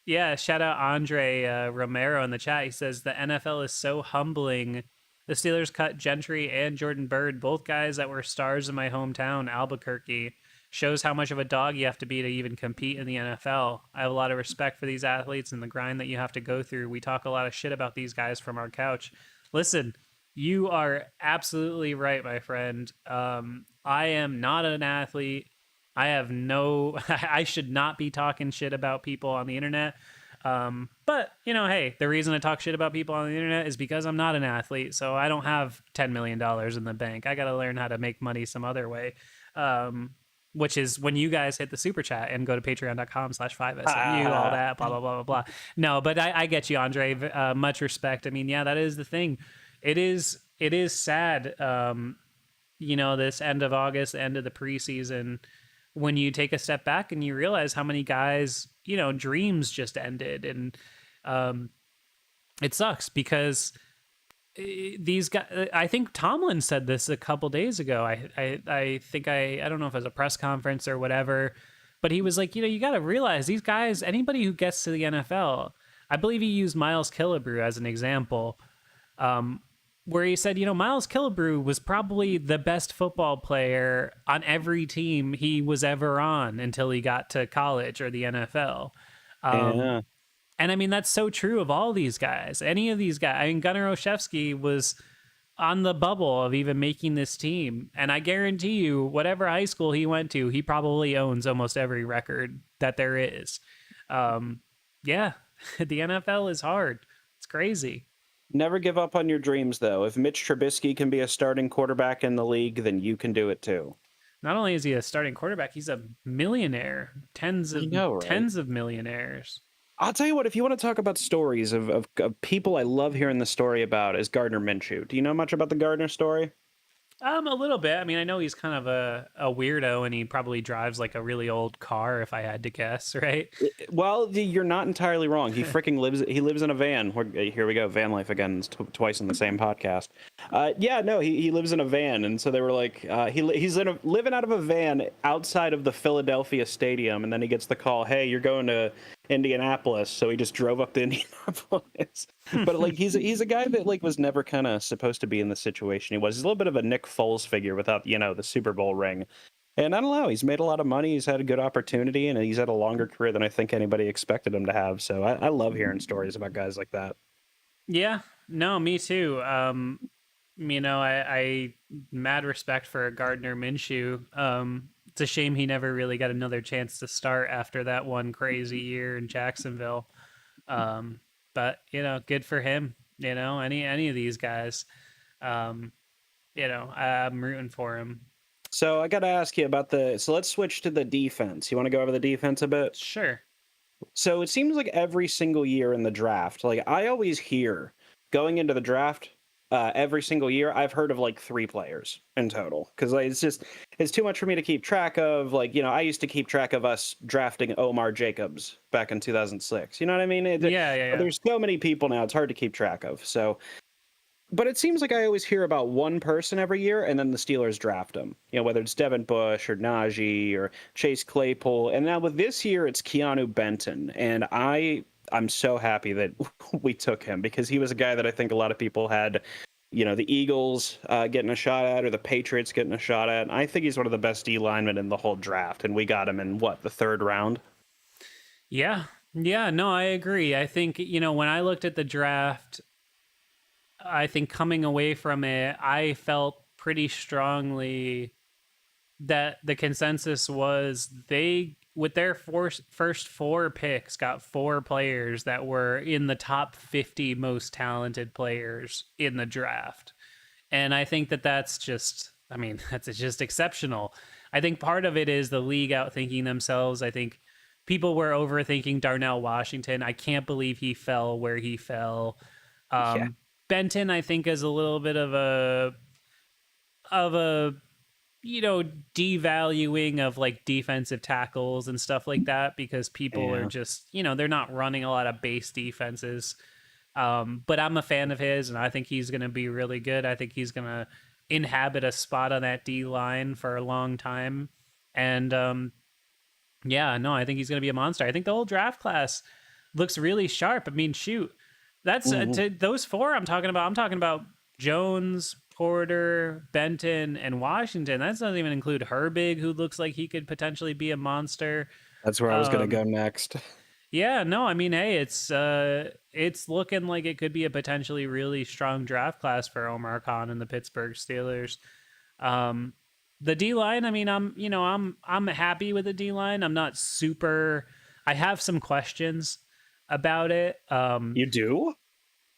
Yeah, shout out Andre Romero in the chat. He says the NFL is so humbling. The Steelers cut Gentry and Jordan Bird, both guys that were stars in my hometown, Albuquerque. Shows how much of a dog you have to be to even compete in the NFL. I have a lot of respect for these athletes and the grind that you have to go through. We talk a lot of shit about these guys from our couch. Listen, you are absolutely right, my friend. I am not an athlete. I have no, I should not be talking shit about people on the internet. But, hey, the reason I talk shit about people on the internet is because I'm not an athlete. So I don't have $10 million in the bank. I got to learn how to make money some other way. Which is when you guys hit the super chat and go to patreon.com/5SMU, all that, blah, blah, blah, blah, blah. No, but I get you, Andre. Much respect. I mean, yeah, that is the thing. It is sad, this end of August, end of the preseason, when you take a step back and you realize how many guys, dreams just ended. And it sucks because these guys, I think Tomlin said this a couple days ago. I think I don't know if it was a press conference or whatever, but he was like, you got to realize these guys, anybody who gets to the NFL, I believe he used Miles Killebrew as an example, where he said, Miles Killebrew was probably the best football player on every team he was ever on until he got to college or the NFL. Yeah. And I mean, that's so true of all these guys. Any of these guys. I mean, Gunnar Olszewski was on the bubble of even making this team. And I guarantee you, whatever high school he went to, he probably owns almost every record that there is. Yeah, the NFL is hard. It's crazy. Never give up on your dreams, though. If Mitch Trubisky can be a starting quarterback in the league, then you can do it too. Not only is he a starting quarterback, he's a millionaire. Tens of millionaires. I'll tell you what, if you want to talk about stories of people I love hearing the story about, is Gardner Minshew. Do you know much about the Gardner story? A little bit. I mean, I know he's kind of a weirdo, and he probably drives like a really old car, if I had to guess, right? Well, you're not entirely wrong. He freaking lives in a van. Here we go, van life again. It's twice in the same podcast. He lives in a van, and so they were like, he's living out of a van outside of the Philadelphia stadium, and then he gets the call, hey, you're going to Indianapolis, so he just drove up to Indianapolis. But like he's a guy that like was never kind of supposed to be in the situation he was. He's a little bit of a Nick Foles figure without the Super Bowl ring. And I don't know, he's made a lot of money, he's had a good opportunity, and he's had a longer career than I think anybody expected him to have. So I love hearing stories about guys like that. Yeah, no, me too. I mad respect for Gardner Minshew. It's a shame he never really got another chance to start after that one crazy year in Jacksonville. But good for him. Any of these guys, I'm rooting for him. So I got to ask you about so let's switch to the defense. You want to go over the defense a bit? Sure. So it seems like every single year in the draft, like I always hear going into the draft, every single year, I've heard of like 3 players in total, because like, it's too much for me to keep track of. Like, I used to keep track of us drafting Omar Jacobs back in 2006. You know what I mean? Yeah. There's so many people now, it's hard to keep track of. So, but it seems like I always hear about one person every year, and then the Steelers draft them. Whether it's Devin Bush or Najee or Chase Claypool. And now with this year, it's Keanu Benton. And I'm so happy that we took him, because he was a guy that I think a lot of people had, the Eagles getting a shot at, or the Patriots getting a shot at. And I think he's one of the best D linemen in the whole draft. And we got him in the 3rd round? Yeah. Yeah, no, I agree. I think, when I looked at the draft, I think coming away from it, I felt pretty strongly that the consensus was they, with their first 4 picks, got 4 players that were in the top 50 most talented players in the draft. And I think that's just exceptional. I think part of it is the league outthinking themselves. I think people were overthinking Darnell Washington. I can't believe he fell where he fell. Yeah. Benton, I think, is a little bit of a you know, devaluing of like defensive tackles and stuff like that because people are Yeah. just, they're not running a lot of base defenses. But I'm a fan of his, and I think he's going to be really good. I think he's going to inhabit a spot on that D line for a long time. And yeah, no, I think he's going to be a monster. I think the whole draft class looks really sharp. I mean, shoot, that's Mhm. to those four I'm talking about. I'm talking about Jones, Porter, Benton, and Washington. That doesn't even include Herbig, who looks like he could potentially be a monster. That's where I was gonna go next. Yeah, no, I mean, hey, it's looking like it could be a potentially really strong draft class for Omar Khan and the Pittsburgh Steelers. Um, the D line, I mean, I'm happy with the D line. I'm not super. I have some questions about it. You do?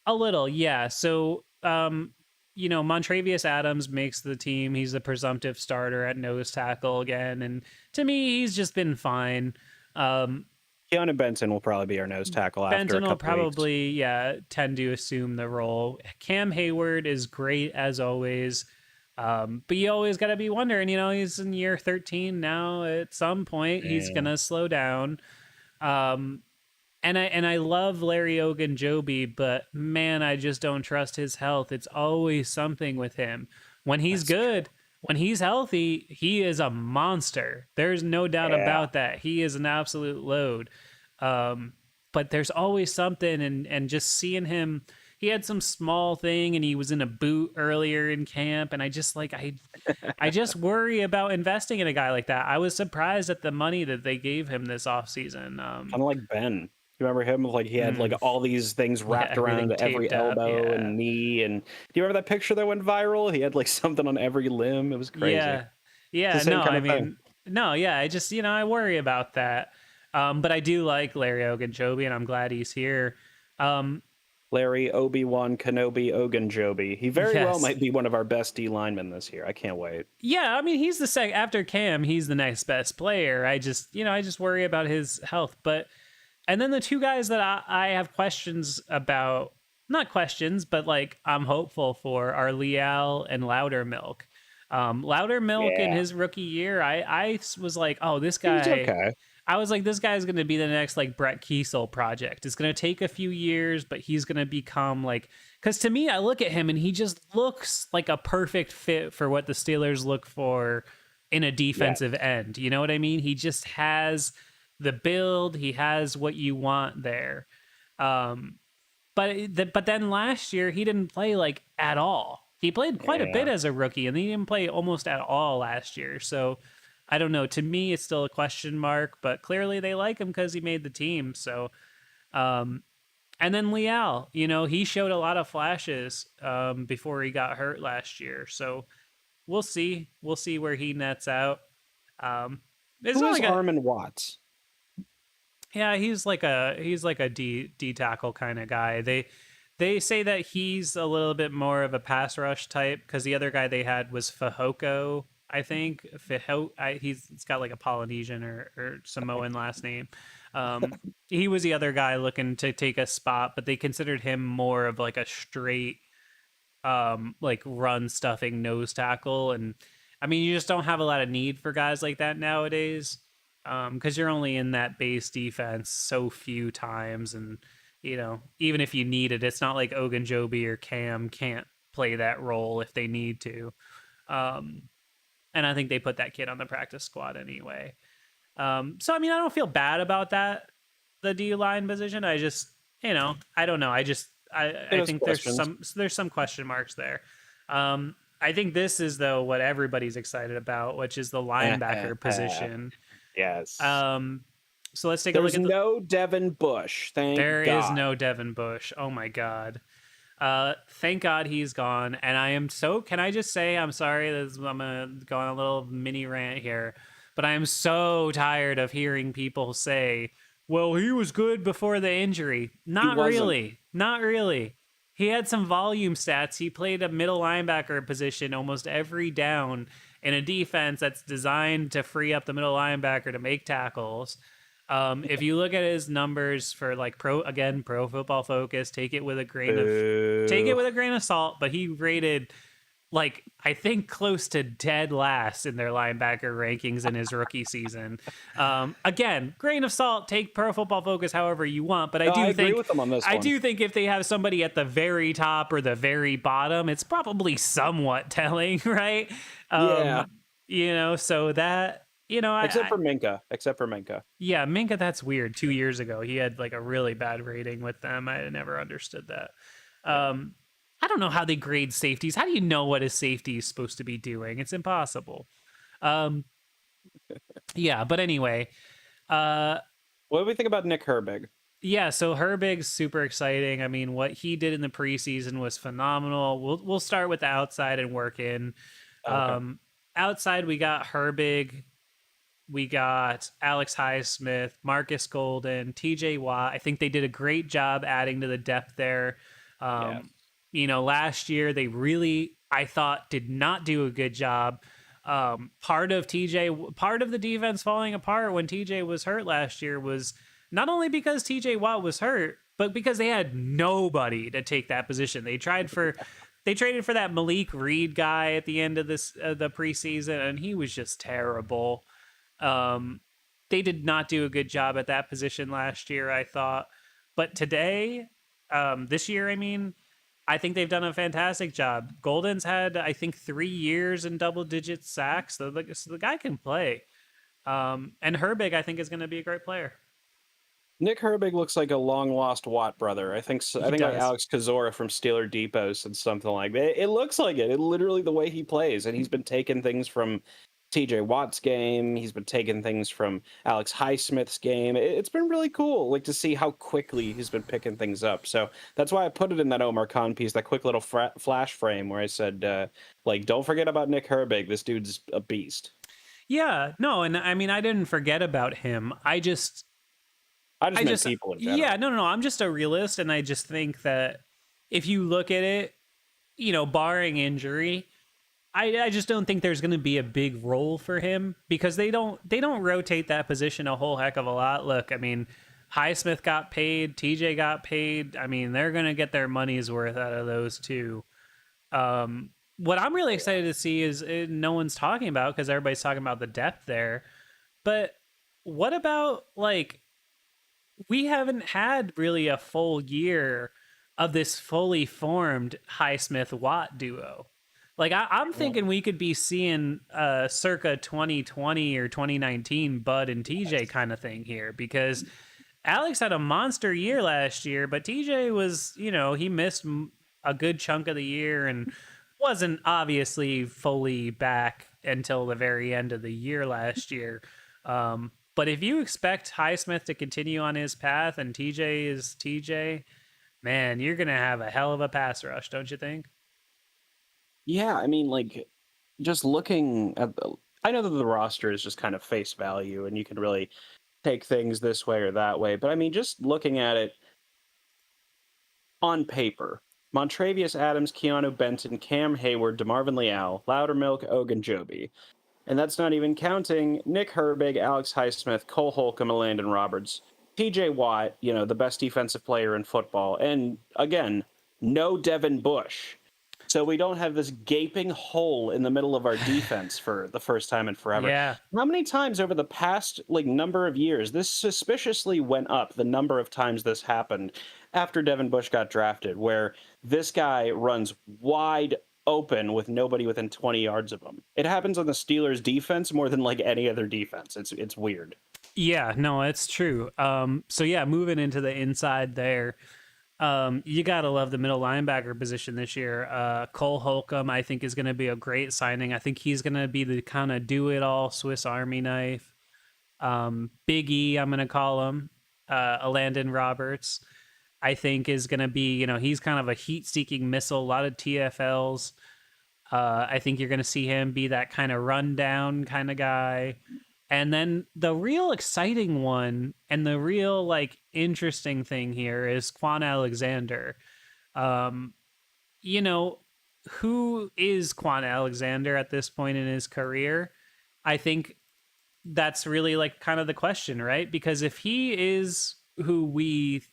A little, yeah. So, Montravius Adams makes the team. He's the presumptive starter at nose tackle again, and to me, he's just been fine. Keanu Benson will probably be our nose tackle after Benton a will couple weeks. probably, yeah, tend to assume the role. Cam Hayward is great as always. But you always got to be wondering, he's in year 13 now. At some point, he's Yeah. gonna slow down. And I love Larry Ogunjobi, but man, I just don't trust his health. It's always something with him. When he's That's true. good, when he's healthy, he is a monster. There's no doubt Yeah. about that. He is an absolute load. But there's always something, and just seeing him, he had some small thing, and he was in a boot earlier in camp, and I just I just worry about investing in a guy like that. I was surprised at the money that they gave him this offseason. Kind of like Ben. You remember him? Like he had like all these things wrapped everything around every taped up, elbow yeah. and knee. And do you remember that picture that went viral? He had like something on every limb. It was crazy. Yeah. Yeah, It's the same no, kind I of thing. mean, no, yeah, I just, I worry about that. But I do like Larry Ogunjobi, and I'm glad he's here. Larry Obi-Wan Kenobi Ogunjobi. He very well Yes. might be one of our best D linemen this year. I can't wait. Yeah, I mean, he's the after Cam, he's the next best player. I just, I just worry about his health. But, and then the two guys that I have questions about, not questions, but like I'm hopeful for are Leal and Loudermilk. Loudermilk in Yeah. his rookie year, I was like, oh, this He was guy. okay. I was like, this guy's going to be the next like Brett Kiesel project. It's going to take a few years, but he's going to become like, because to me, I look at him and he just looks like a perfect fit for what the Steelers look for in a defensive end. You know what I mean? He just has the build, he has what you want there. But then last year, he didn't play like at all. He played quite a bit as a rookie, and he didn't play almost at all last year. So I don't know. To me, it's still a question mark, but clearly they like him because he made the team. So, and then Leal, he showed a lot of flashes before he got hurt last year. So we'll see. We'll see where he nets out. It's Who not is like Armin Watts? yeah, he's like a D tackle kind of guy. They say that he's a little bit more of a pass rush type because the other guy they had was Fahoko. I think he's got like a Polynesian or Samoan last name. He was the other guy looking to take a spot, but they considered him more of like a straight, like run stuffing nose tackle. And I mean, you just don't have a lot of need for guys like that nowadays, because you're only in that base defense so few times, and even if you need it, it's not like Ogunjobi or Cam can't play that role if they need to. And I think they put that kid on the practice squad anyway. So, I mean, I don't feel bad about that, the D-line position. I just, I don't know. I think there's some question marks there. I think this is, though, what everybody's excited about, which is the linebacker position. Yes. So let's take a look at no Devin Bush. There God. is no Devin Bush. Oh, my God. Thank God he's gone. And I am can I just say, I'm sorry, I'm gonna go on a little mini rant here, but I am so tired of hearing people say, well, he was good before the injury. Not really. He had some volume stats. He played a middle linebacker position almost every down in a defense that's designed to free up the middle linebacker to make tackles. If you look at his numbers for like pro football focus, take it Boo. with a grain of salt, but he rated like I think close to dead last in their linebacker rankings in his rookie season. Again, grain of salt, take pro football focus however you want, but No, I agree with them on this one. if they have somebody at the very top or the very bottom, it's probably somewhat telling, right? Yeah. So that Except for Minka. Except for Minka. yeah, Minka, that's weird. 2 years ago, he had like a really bad rating with them. I never understood that. Yeah. I don't know how they grade safeties. How do you know what a safety is supposed to be doing? It's impossible. Um, yeah, but anyway, uh, What do we think about Nick Herbig? yeah. So Herbig's super exciting. I mean, what he did in the preseason was phenomenal. We'll start with the outside and work in. Okay. Outside, we got Herbig. We got Alex Highsmith, Marcus Golden, TJ Watt. I think they did a great job adding to the depth there. Yeah. Last year they really, I thought, did not do a good job. Part of the defense falling apart when TJ was hurt last year was not only because TJ Watt was hurt, but because they had nobody to take that position. They traded for that Malik Reed guy at the end of the preseason, and he was just terrible. They did not do a good job at that position last year, I thought. But this year, I mean, I think they've done a fantastic job. Golden's had, I think, 3 years in double-digit sacks, so the guy can play. And Herbig, I think, is going to be a great player. Nick Herbig looks like a long-lost Watt brother. I think so, I think like does. Alex Kozora from Steeler Depot said something like that. It looks like it. It literally the way he plays, and he's been taking things from TJ Watt's game. He's been taking things from Alex Highsmith's game. It's been really cool, like to see how quickly he's been picking things up. So that's why I put it in that Omar Khan piece, that quick little flash frame where I said, like, don't forget about Nick Herbig. This dude's a beast. Yeah, no, and I mean, I didn't forget about him. I just meant people in general. Yeah, no. I'm just a realist, and I just think that if you look at it, barring injury, I just don't think there's going to be a big role for him because they don't rotate that position a whole heck of a lot. Look, I mean, Highsmith got paid, TJ got paid. I mean, they're going to get their money's worth out of those two. What I'm really excited to see is no one's talking about because everybody's talking about the depth there. But what about like we haven't had really a full year of this fully formed Highsmith Watt duo. Like I'm thinking we could be seeing circa 2020 or 2019 Bud and TJ kind of thing here because Alex had a monster year last year, but TJ was, he missed a good chunk of the year and wasn't obviously fully back until the very end of the year last year. But if you expect Highsmith to continue on his path and TJ is TJ, man, you're going to have a hell of a pass rush, don't you think? Yeah, I mean, like, just looking at I know that the roster is just kind of face value, and you can really take things this way or that way. But I mean, just looking at it on paper, Montravius Adams, Keanu Benton, Cam Hayward, DeMarvin Leal, Loudermilk, Ogunjobi. And that's not even counting Nick Herbig, Alex Highsmith, Cole Holcomb, and Landon Roberts. TJ Watt, the best defensive player in football. And again, no Devin Bush. So we don't have this gaping hole in the middle of our defense for the first time in forever. Yeah. How many times over the past number of years, this suspiciously went up, the number of times this happened after Devin Bush got drafted, where this guy runs wide open with nobody within 20 yards of him. It happens on the Steelers defense more than like any other defense. It's weird. Yeah, no, it's true. So yeah, moving into the inside there. You gotta love the middle linebacker position this year. Cole Holcomb, I think, is going to be a great signing. I think he's going to be the kind of do-it-all Swiss Army knife. Big E, I'm going to call him. Landon Roberts, I think, is going to be, he's kind of a heat-seeking missile, a lot of TFLs. I think you're going to see him be that kind of rundown kind of guy. And then the real exciting one and the real interesting thing here is Quan Alexander. Who is Quan Alexander at this point in his career? I think that's really like kind of the question, right? Because if he is who we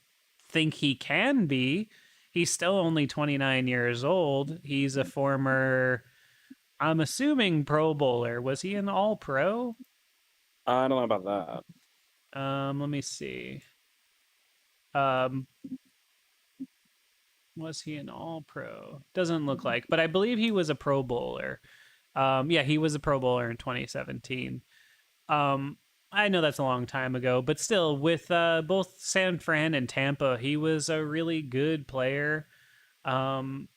think he can be, he's still only 29 years old. He's a former, I'm assuming, Pro Bowler. Was he an All Pro? I don't know about that. Let me see. Um, was he an All Pro? Doesn't look like, but I believe he was a Pro Bowler. Yeah, he was a Pro Bowler in 2017. Um, I know that's a long time ago, but still, with both San Fran and Tampa, he was a really good player. Um,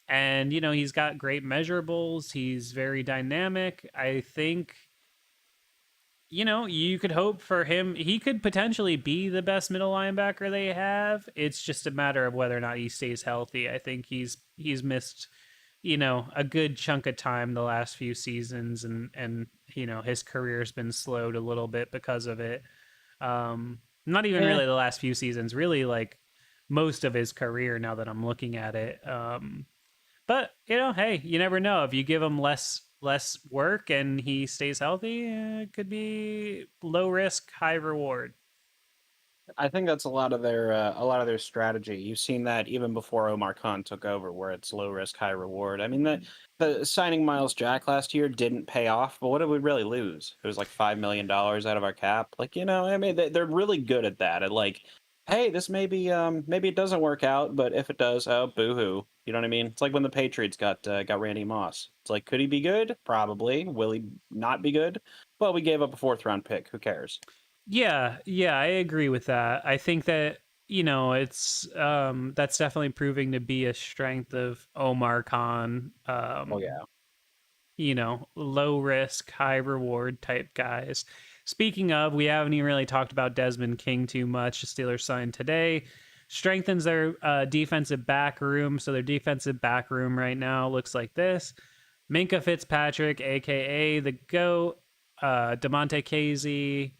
and he's got great measurables. He's very dynamic. I think you could hope for him. He could potentially be the best middle linebacker they have. It's just a matter of whether or not he stays healthy. I think he's missed, a good chunk of time the last few seasons, and his career's been slowed a little bit because of it. Not even Eh, really the last few seasons, really like most of his career now that I'm looking at it. But hey, you never know. If you give him less work and he stays healthy, it could be low risk, high reward. I think that's a lot of their strategy. You've seen that even before Omar Khan took over, where it's low risk, high reward. I mean, the signing Miles Jack last year didn't pay off, but what did we really lose? It was like $5 million out of our cap. Like, I mean, they're really good at that. At like, hey, this maybe it doesn't work out, but if it does, oh, boo-hoo. You know what I mean? It's like when the Patriots got Randy Moss. It's like, could he be good? Probably. Will he not be good? Well, we gave up a fourth round pick. Who cares? Yeah, I agree with that. I think that it's that's definitely proving to be a strength of Omar Khan. Oh yeah. Low risk, high reward type guys. Speaking of, we haven't even really talked about Desmond King too much. The Steelers signed today. Strengthens their defensive back room. So their defensive back room right now looks like this: Minka Fitzpatrick, aka the GOAT, Demonte Casey,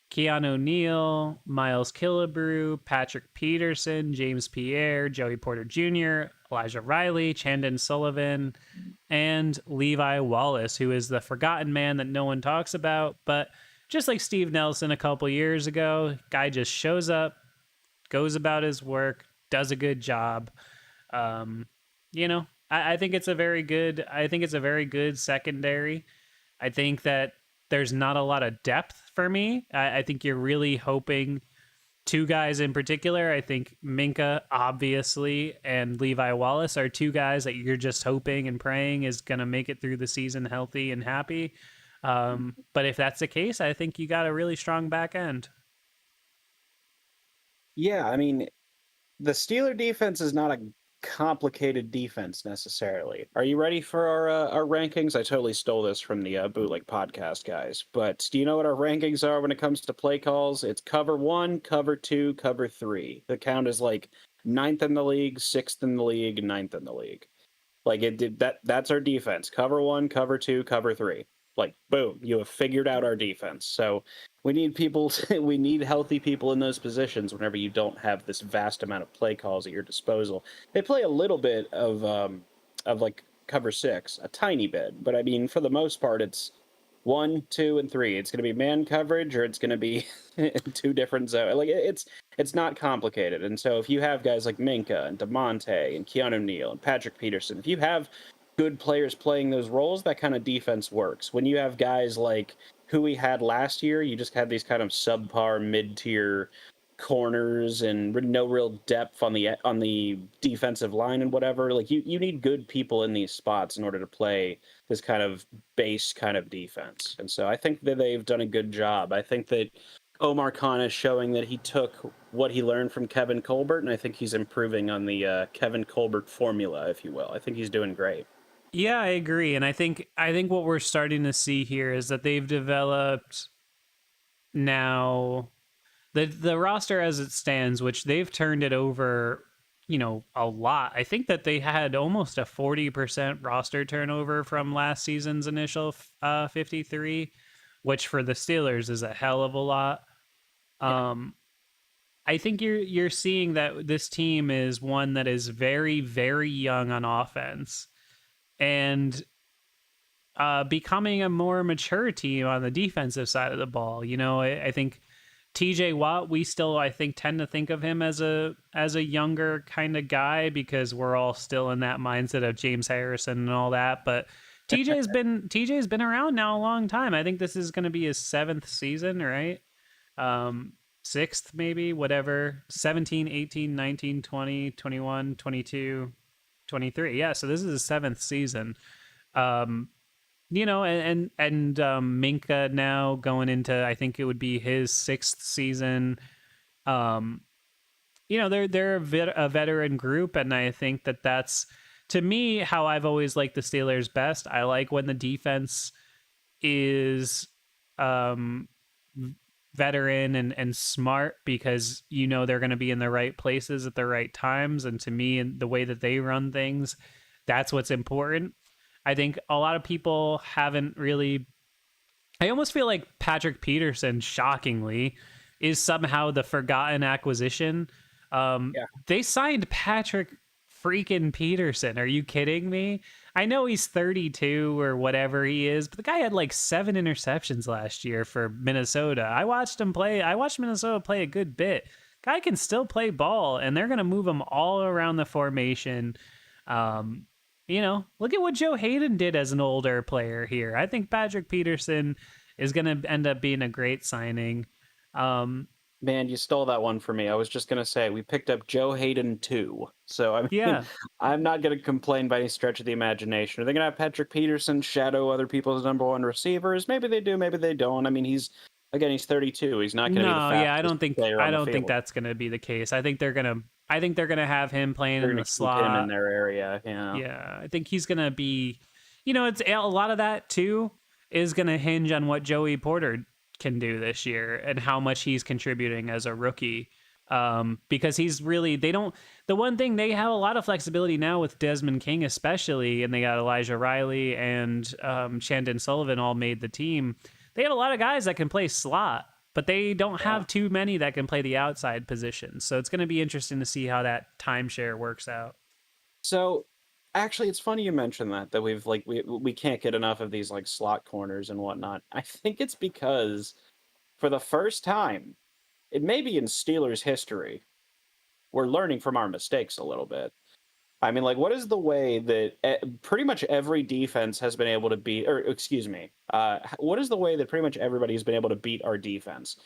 Keanu Neal, Miles Killebrew, Patrick Peterson, James Pierre, Joey Porter Jr., Elijah Riley, Chandon Sullivan, and Levi Wallace, who is the forgotten man that no one talks about. But just like Steve Nelson a couple years ago, guy just shows up, goes about his work, does a good job. Um, I think it's a very good. I think it's a very good secondary. I think that there's not a lot of depth for me. I think you're really hoping two guys in particular. I think Minka, obviously, and Levi Wallace are two guys that you're just hoping and praying is going to make it through the season healthy and happy. But if that's the case, I think you got a really strong back end. Yeah, I mean, the Steeler defense is not a complicated defense necessarily. Are you ready for our rankings? I totally stole this from the Bootleg podcast guys, but do you know what our rankings are when it comes to play calls? It's cover one, cover two, cover three. The count is like ninth in the league, sixth in the league, ninth in the league. Like it did that's our defense. Cover one, cover two, cover three. Like boom, you have figured out our defense. So we need people we need healthy people in those positions whenever you don't have this vast amount of play calls at your disposal. They play a little bit of like cover six, a tiny bit, but I mean for the most part it's one, two, and three. It's going to be man coverage, or it's going to be two different zones. Like it's not complicated. And so if you have guys like Minka and Demonte and Keanu Neal and Patrick Peterson, if you have good players playing those roles, that kind of defense works. When you have guys like who we had last year, you just had these kind of subpar mid-tier corners and no real depth on the defensive line and whatever. Like you need good people in these spots in order to play this kind of base kind of defense. And so I think that they've done a good job. I think that Omar Khan is showing that he took what he learned from Kevin Colbert, and I think he's improving on the Kevin Colbert formula, if you will. I think he's doing great. Yeah, I agree, and I think what we're starting to see here is that they've developed now the roster as it stands, which they've turned it over, a lot. I think that they had almost a 40% roster turnover from last season's initial 53, which for the Steelers is a hell of a lot. Yeah. I think you're seeing that this team is one that is very, very young on offense. And becoming a more mature team on the defensive side of the ball. You know, I think TJ Watt, we still, I think, tend to think of him as a younger kind of guy because we're all still in that mindset of James Harrison and all that. But TJ's been around now a long time. I think this is going to be his 7th season, right? 6th maybe, whatever. 17, 18, 19, 20, 21, 22, 23. Yeah, so this is his 7th season. You know, and Minka now going into, I think it would be his 6th season. You know, they're a veteran group, and I think that's, to me, how I've always liked the Steelers best. I like when the defense is veteran and smart, because you know they're going to be in the right places at the right times, and to me, and the way that they run things, that's what's important. I think a lot of people haven't really. I almost feel like Patrick Peterson, shockingly, is somehow the forgotten acquisition. Yeah. They signed Patrick freaking Peterson. Are you kidding me? I know he's 32 or whatever he is, but the guy had like 7 interceptions last year for Minnesota. I watched him play. I watched Minnesota play a good bit. Guy can still play ball, and they're going to move him all around the formation. You know, look at what Joe Hayden did as an older player here. I think Patrick Peterson is going to end up being a great signing. Man, you stole that one from me. I was just going to say we picked up Joe Hayden too. So, I mean, Yeah. I'm not going to complain by any stretch of the imagination. Are they going to have Patrick Peterson shadow other people's number 1 receivers? Maybe they do, maybe they don't. I mean, he's 32. He's not going to be the No, fastest yeah, player on I the don't think field. that's going to be the case. I think they're going to have him playing They're in going the to keep him in slot. their area. Yeah. Yeah, I think he's going to be, you know, it's a lot of that too is going to hinge on what Joey Porter can do this year and how much he's contributing as a rookie. Because he's really, the one thing, they have a lot of flexibility now with Desmond King, especially, and they got Elijah Riley and Chandon Sullivan all made the team. They have a lot of guys that can play slot, but they don't have too many that can play the outside positions. So it's going to be interesting to see how that timeshare works out. So, actually, it's funny you mentioned that we can't get enough of these like slot corners and whatnot. I think it's because for the first time, it may be in Steelers history, we're learning from our mistakes a little bit. I mean, like, what is the way that pretty much every defense has been able to beat, or excuse me, what is the way that pretty much everybody has been able to beat our defense?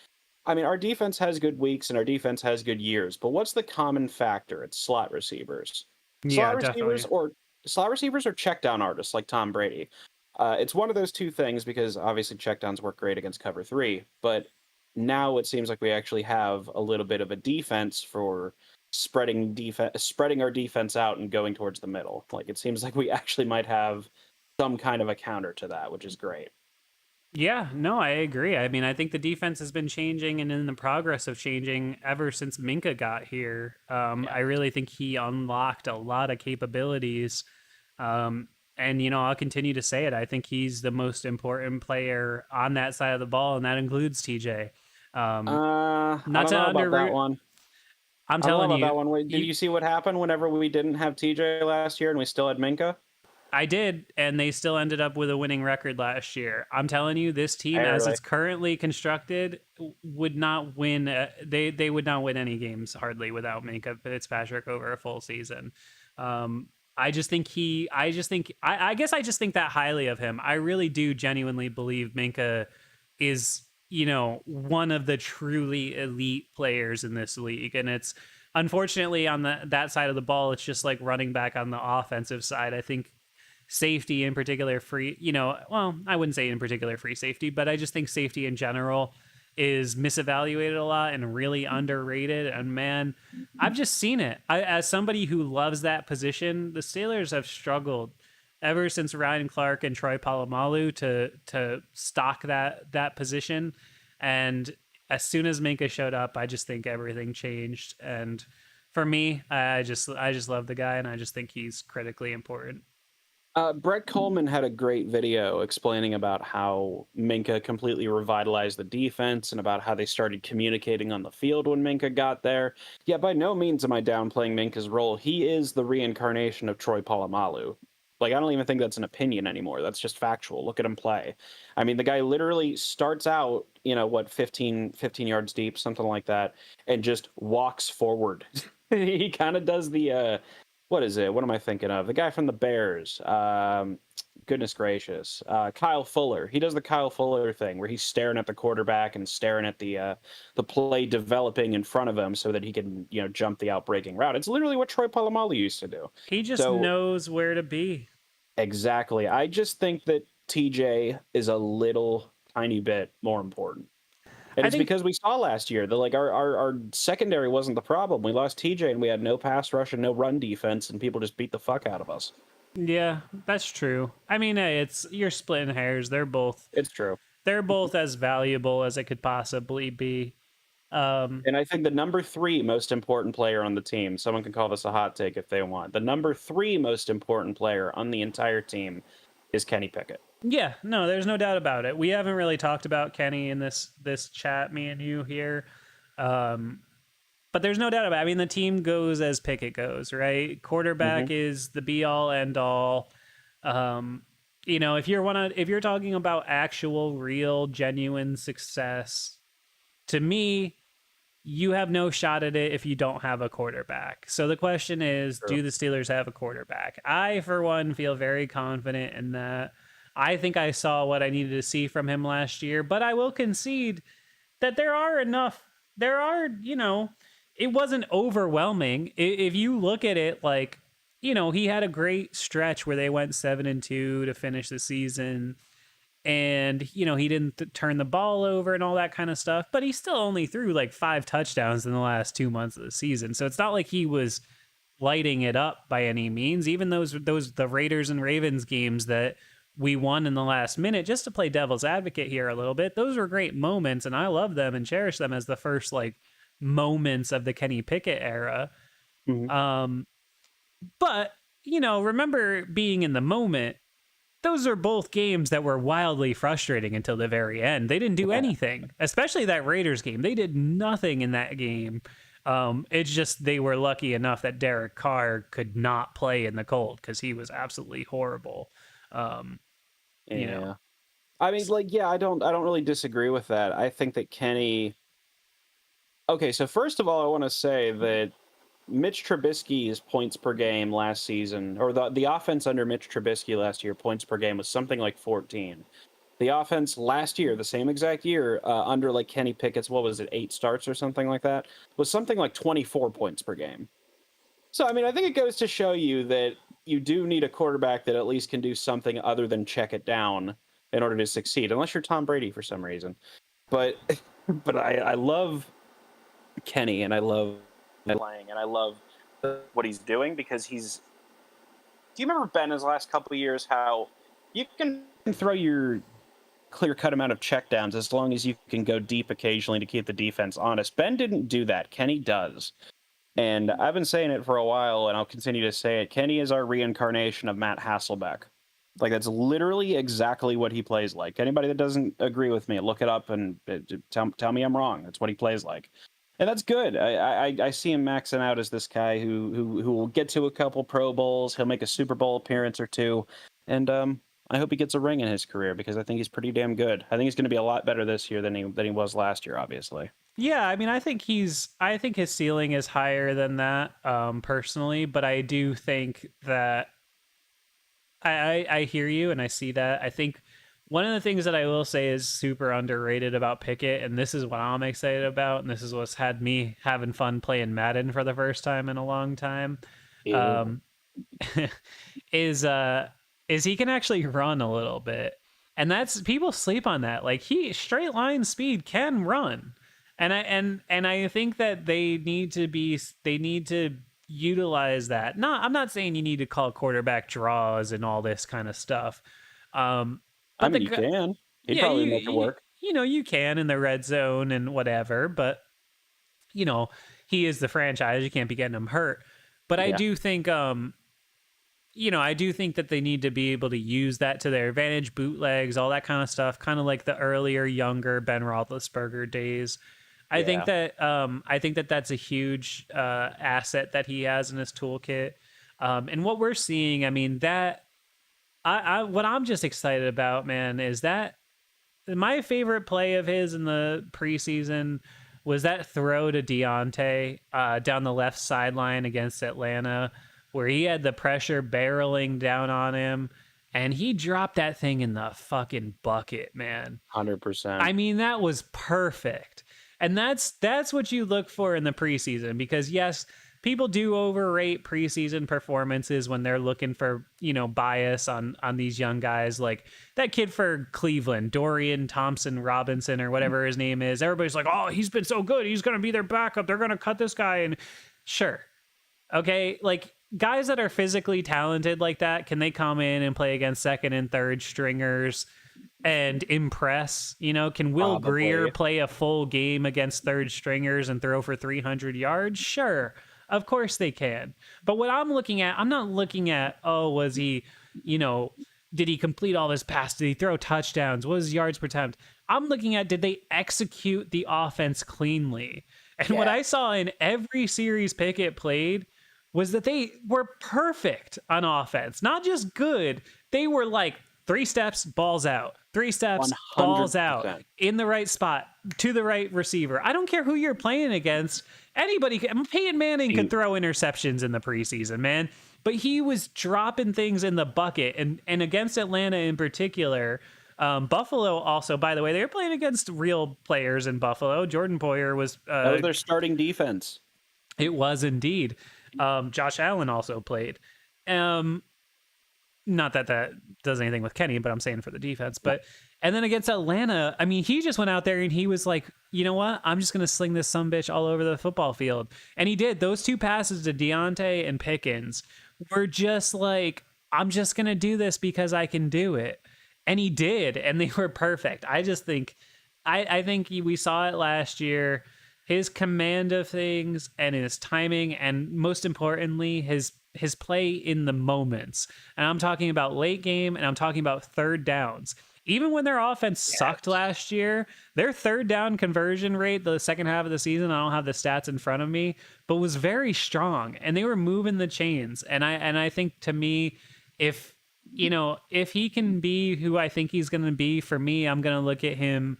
I mean, our defense has good weeks and our defense has good years, but what's the common factor? It's slot receivers. Yeah, Slot receivers definitely. or slot receivers or check down artists like Tom Brady. It's one of those two things because obviously checkdowns work great against cover 3, but now it seems like we actually have a little bit of a defense for spreading our defense out and going towards the middle. Like it seems like we actually might have some kind of a counter to that, which is great. Yeah, no, I agree. I mean, I think the defense has been changing and in the progress of changing ever since Minka got here. Yeah. I really think he unlocked a lot of capabilities. And, you know, I'll continue to say it. I think he's the most important player on that side of the ball, and that includes TJ. I Not don't to know about that under, one. I'm I don't know telling about you, that one. Wait, did you see what happened whenever we didn't have TJ last year and we still had Minka? I did, and they still ended up with a winning record last year. I'm telling you, this team, as Barely. it's currently constructed, would not win. They would not win any games hardly without Minka Fitzpatrick over a full season. I just think I guess I just think that highly of him. I really do genuinely believe Minka is, you know, one of the truly elite players in this league, and it's unfortunately on that side of the ball, it's just like running back on the offensive side. I think safety in particular, free, you know, well, I wouldn't say in particular free safety, but I just think safety in general is misevaluated a lot and really underrated. And man, I've just seen it. As somebody who loves that position, the Steelers have struggled ever since Ryan Clark and Troy Polamalu to stock that position. And as soon as Minka showed up, I just think everything changed. And for me, I just love the guy, and I just think he's critically important. Brett Coleman had a great video explaining about how Minka completely revitalized the defense and about how they started communicating on the field when Minka got there. Yeah, by no means am I downplaying Minka's role. He is the reincarnation of Troy Polamalu. Like, I don't even think that's an opinion anymore. That's just factual. Look at him play. I mean, the guy literally starts out, what, 15 yards deep, something like that, and just walks forward. He kind of does the, what is it? What am I thinking of? The guy from the Bears. Goodness gracious. Kyle Fuller. He does the Kyle Fuller thing where he's staring at the quarterback and staring at the play developing in front of him so that he can, jump the outbreaking route. It's literally what Troy Polamalu used to do. He just So knows where to be. exactly. I just think that TJ is a little tiny bit more important. And it's because we saw last year that like our secondary wasn't the problem. We lost TJ and we had no pass rush and no run defense, and people just beat the fuck out of us. Yeah, that's true. I mean, you're splitting hairs. It's true. They're both as valuable as it could possibly be. And I think the number 3 most important player on the team, someone can call this a hot take if they want. The number 3 most important player on the entire team is Kenny Pickett. Yeah, no, there's no doubt about it. We haven't really talked about Kenny in this chat, me and you here. But there's no doubt about it. I mean, the team goes as Pickett goes, right? Quarterback is the be all end all. If you're talking about actual, real, genuine success, to me, you have no shot at it if you don't have a quarterback. So the question is, do the Steelers have a quarterback? I, for one, feel very confident in that. I think I saw what I needed to see from him last year, but I will concede that it wasn't overwhelming. If you look at it, like, he had a great stretch where they went 7-2 to finish the season, and he didn't turn the ball over and all that kind of stuff, but he still only threw like 5 touchdowns in the last 2 months of the season. So it's not like he was lighting it up by any means. Even the Raiders and Ravens games that we won in the last minute, just to play devil's advocate here a little bit, those were great moments, and I love them and cherish them as the first like moments of the Kenny Pickett era. But remember being in the moment. Those are both games that were wildly frustrating until the very end. They didn't do anything, especially that Raiders game. They did nothing in that game. It's just they were lucky enough that Derek Carr could not play in the cold because he was absolutely horrible. I mean, I don't really disagree with that. I think that Kenny. Okay, so first of all, I want to say that Mitch Trubisky's points per game last season, or the offense under Mitch Trubisky last year, points per game was something like 14. The offense last year, the same exact year, under like Kenny Pickett's, what was it, 8 starts or something like that, was something like 24 points per game. So, I mean, I think it goes to show you that you do need a quarterback that at least can do something other than check it down in order to succeed, unless you're Tom Brady for some reason. But I love Kenny, and I love playing, and I love what he's doing because he's. Do you remember Ben his last couple of years? How you can throw your clear-cut amount of checkdowns as long as you can go deep occasionally to keep the defense honest. Ben didn't do that. Kenny does. And I've been saying it for a while, and I'll continue to say it. Kenny is our reincarnation of Matt Hasselbeck. Like, that's literally exactly what he plays like. Anybody that doesn't agree with me, look it up and tell me I'm wrong. That's what he plays like. And that's good. I see him maxing out as this guy who will get to a couple Pro Bowls. He'll make a Super Bowl appearance or two. And I hope he gets a ring in his career because I think he's pretty damn good. I think he's going to be a lot better this year than he was last year, obviously. Yeah, I mean, I think his ceiling is higher than that, personally, but I do think that I hear you and I see that. I think one of the things that I will say is super underrated about Pickett, and this is what I'm excited about, and this is what's had me having fun playing Madden for the first time in a long time, is he can actually run a little bit. And that's, people sleep on that. Like, he straight line speed can run. And I think that they need to utilize that. I'm not saying you need to call quarterback draws and all this kind of stuff. I mean, you can. He'd probably make it work. You can in the red zone and whatever, but he is the franchise. You can't be getting him hurt. But I do think I do think that they need to be able to use that to their advantage, bootlegs, all that kind of stuff, kind of like the earlier, younger Ben Roethlisberger days. I think that that's a huge asset that he has in his toolkit. And what we're seeing, I mean, that what I'm just excited about, man, is that my favorite play of his in the preseason was that throw to Deontay down the left sideline against Atlanta, where he had the pressure barreling down on him, and he dropped that thing in the fucking bucket, man. 100%. I mean, that was perfect. And that's what you look for in the preseason, because yes, people do overrate preseason performances when they're looking for, bias on these young guys, like that kid for Cleveland, Dorian Thompson Robinson or whatever his name is. Everybody's like, "Oh, he's been so good. He's going to be their backup. They're going to cut this guy." And sure. Okay, like guys that are physically talented like that, can they come in and play against second and third stringers and impress? Can Will Probably. Greer play a full game against third stringers and throw for 300 yards? Sure. Of course they can. But what I'm looking at, I'm not looking at, was he, did he complete all his passes? Did he throw touchdowns? What was his yards per attempt? I'm looking at, did they execute the offense cleanly? And what I saw in every series Pickett played was that they were perfect on offense. Not just good. They were like 3 steps, balls out. 3 steps, 100%. balls out. In the right spot, to the right receiver. I don't care who you're playing against. Anybody, Peyton Manning could throw interceptions in the preseason, man. But he was dropping things in the bucket. And against Atlanta in particular, Buffalo also, by the way, they were playing against real players in Buffalo. Jordan Poyer was... that was their starting defense. It was indeed. Josh Allen also played. Not that does anything with Kenny, but I'm saying for the defense. And then against Atlanta, I mean, he just went out there and he was like, you know what? I'm just going to sling this sumbitch all over the football field. And he did. Those 2 passes to Deontay and Pickens were just like, I'm just going to do this because I can do it. And he did. And they were perfect. I just think, I think we saw it last year. His command of things and his timing, and most importantly, his play in the moments. And I'm talking about late game, and I'm talking about third downs. Even when their offense sucked last year, their third down conversion rate, the second half of the season, I don't have the stats in front of me, but was very strong, and they were moving the chains. And I think, to me, if he can be who I think he's going to be, for me, I'm going to look at him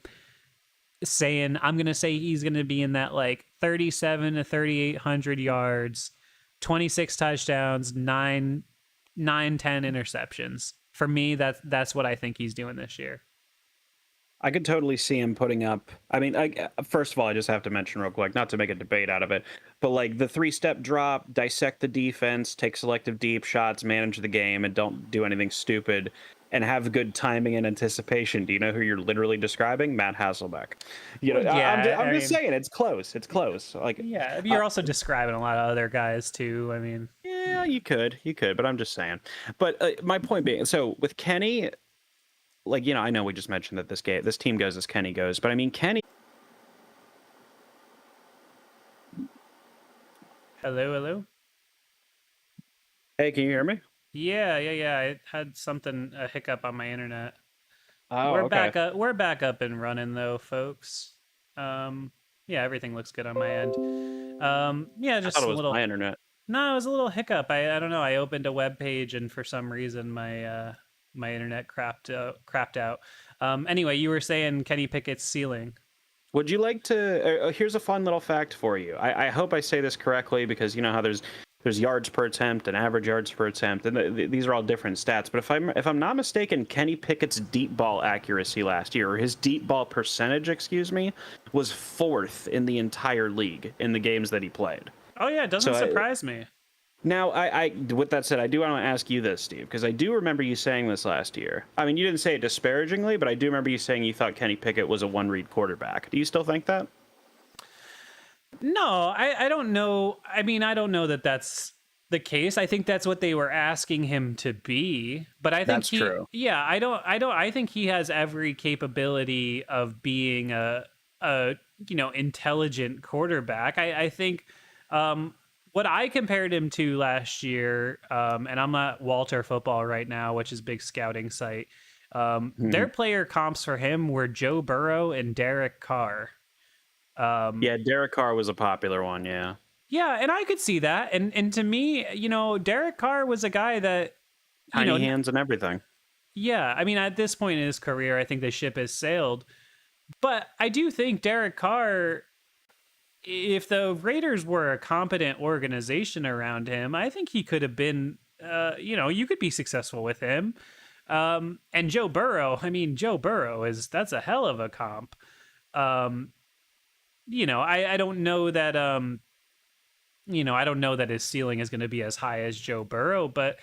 I'm going to say he's going to be in that like 37 to 3,800 yards, 26 touchdowns, 10 interceptions. For me, that's what I think he's doing this year. I could totally see him putting up. I mean, first of all, I just have to mention real quick, not to make a debate out of it, but like the 3-step drop, dissect the defense, take selective deep shots, manage the game, and don't do anything stupid, and have good timing and anticipation. Do you know who you're literally describing? Matt Hasselbeck. I'm just saying, it's close. It's close. Like, yeah, you're also describing a lot of other guys too. I mean, yeah, you could, but I'm just saying. But my point being, so with Kenny, like, I know we just mentioned that this team goes as Kenny goes, but I mean, Kenny. Hello. Hey, can you hear me? Yeah. I had a hiccup on my internet. Oh, we're okay. back up and running though, folks. Yeah, everything looks good on my end. Yeah, just I thought it a was little. my internet. No, it was a little hiccup. I don't know. I opened a web page and for some reason my internet crapped out. Anyway, you were saying Kenny Pickett's ceiling. Would you like to? Here's a fun little fact for you. I hope I say this correctly, because you know how there's yards per attempt and average yards per attempt, and these are all different stats. But if I'm not mistaken, Kenny Pickett's deep ball accuracy last year, or his deep ball percentage, excuse me, was 4th in the entire league in the games that he played. Oh yeah, it doesn't surprise me. Now, with that said, I do want to ask you this, Steve, because I do remember you saying this last year. I mean, you didn't say it disparagingly, but I do remember you saying you thought Kenny Pickett was a one-read quarterback. Do you still think that? No, I don't know. I mean, I don't know that that's the case. I think that's what they were asking him to be. But I think that's true. Yeah, I think he has every capability of being a intelligent quarterback. I think what I compared him to last year, and I'm at Walter Football right now, which is a big scouting site. Their player comps for him were Joe Burrow and Derek Carr. Yeah, Derek Carr was a popular one, yeah. Yeah, and I could see that. And to me, Derek Carr was a guy that tiny hands and everything. Yeah, I mean, at this point in his career, I think the ship has sailed. But I do think Derek Carr, if the Raiders were a competent organization around him, I think he could have been, you could be successful with him. And Joe Burrow, I mean, Joe Burrow that's a hell of a comp. Um, I don't know that, I don't know that his ceiling is going to be as high as Joe Burrow, but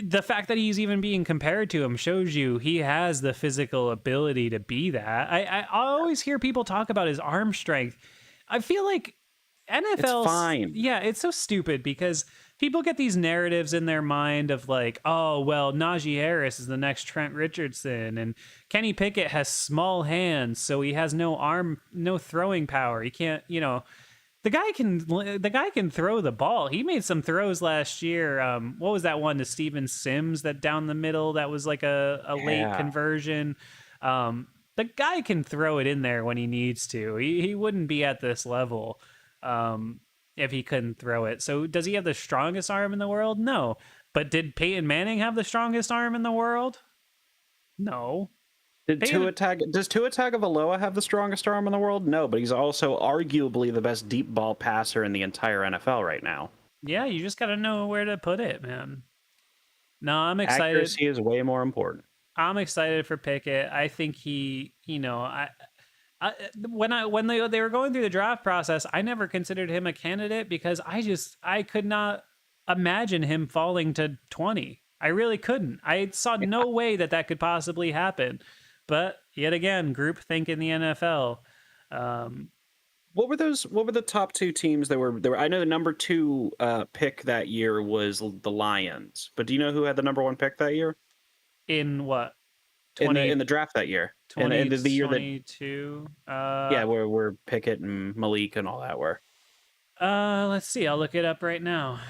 the fact that he's even being compared to him shows you he has the physical ability to be that. I always hear people talk about his arm strength. I feel like It's NFL, fine. yeah, it's so stupid because people get these narratives in their mind of like, oh, well, Najee Harris is the next Trent Richardson, and Kenny Pickett has small hands, so he has no throwing power. He can't, the guy can throw the ball. He made some throws last year. What was that one to Steven Sims that down the middle that was like a late conversion? The guy can throw it in there when he needs to. He wouldn't be at this level if he couldn't throw it. So does he have the strongest arm in the world? No. But did Peyton Manning have the strongest arm in the world? No. Does Tua Tagovailoa have the strongest arm in the world? No, but he's also arguably the best deep ball passer in the entire NFL right now. Yeah, you just got to know where to put it, man. No, I'm excited. Accuracy is way more important. I'm excited for Pickett. I think he, when they were going through the draft process, I never considered him a candidate because I could not imagine him falling to 20. I really couldn't. I saw no way that could possibly happen. But yet again, groupthink in the NFL. What were the top two teams that were there? I know the number 2 pick that year was the Lions, but do you know who had the number 1 pick that year? In what? In the draft that year. And the year 22. Yeah, where Pickett and Malik and all that were. Let's see. I'll look it up right now.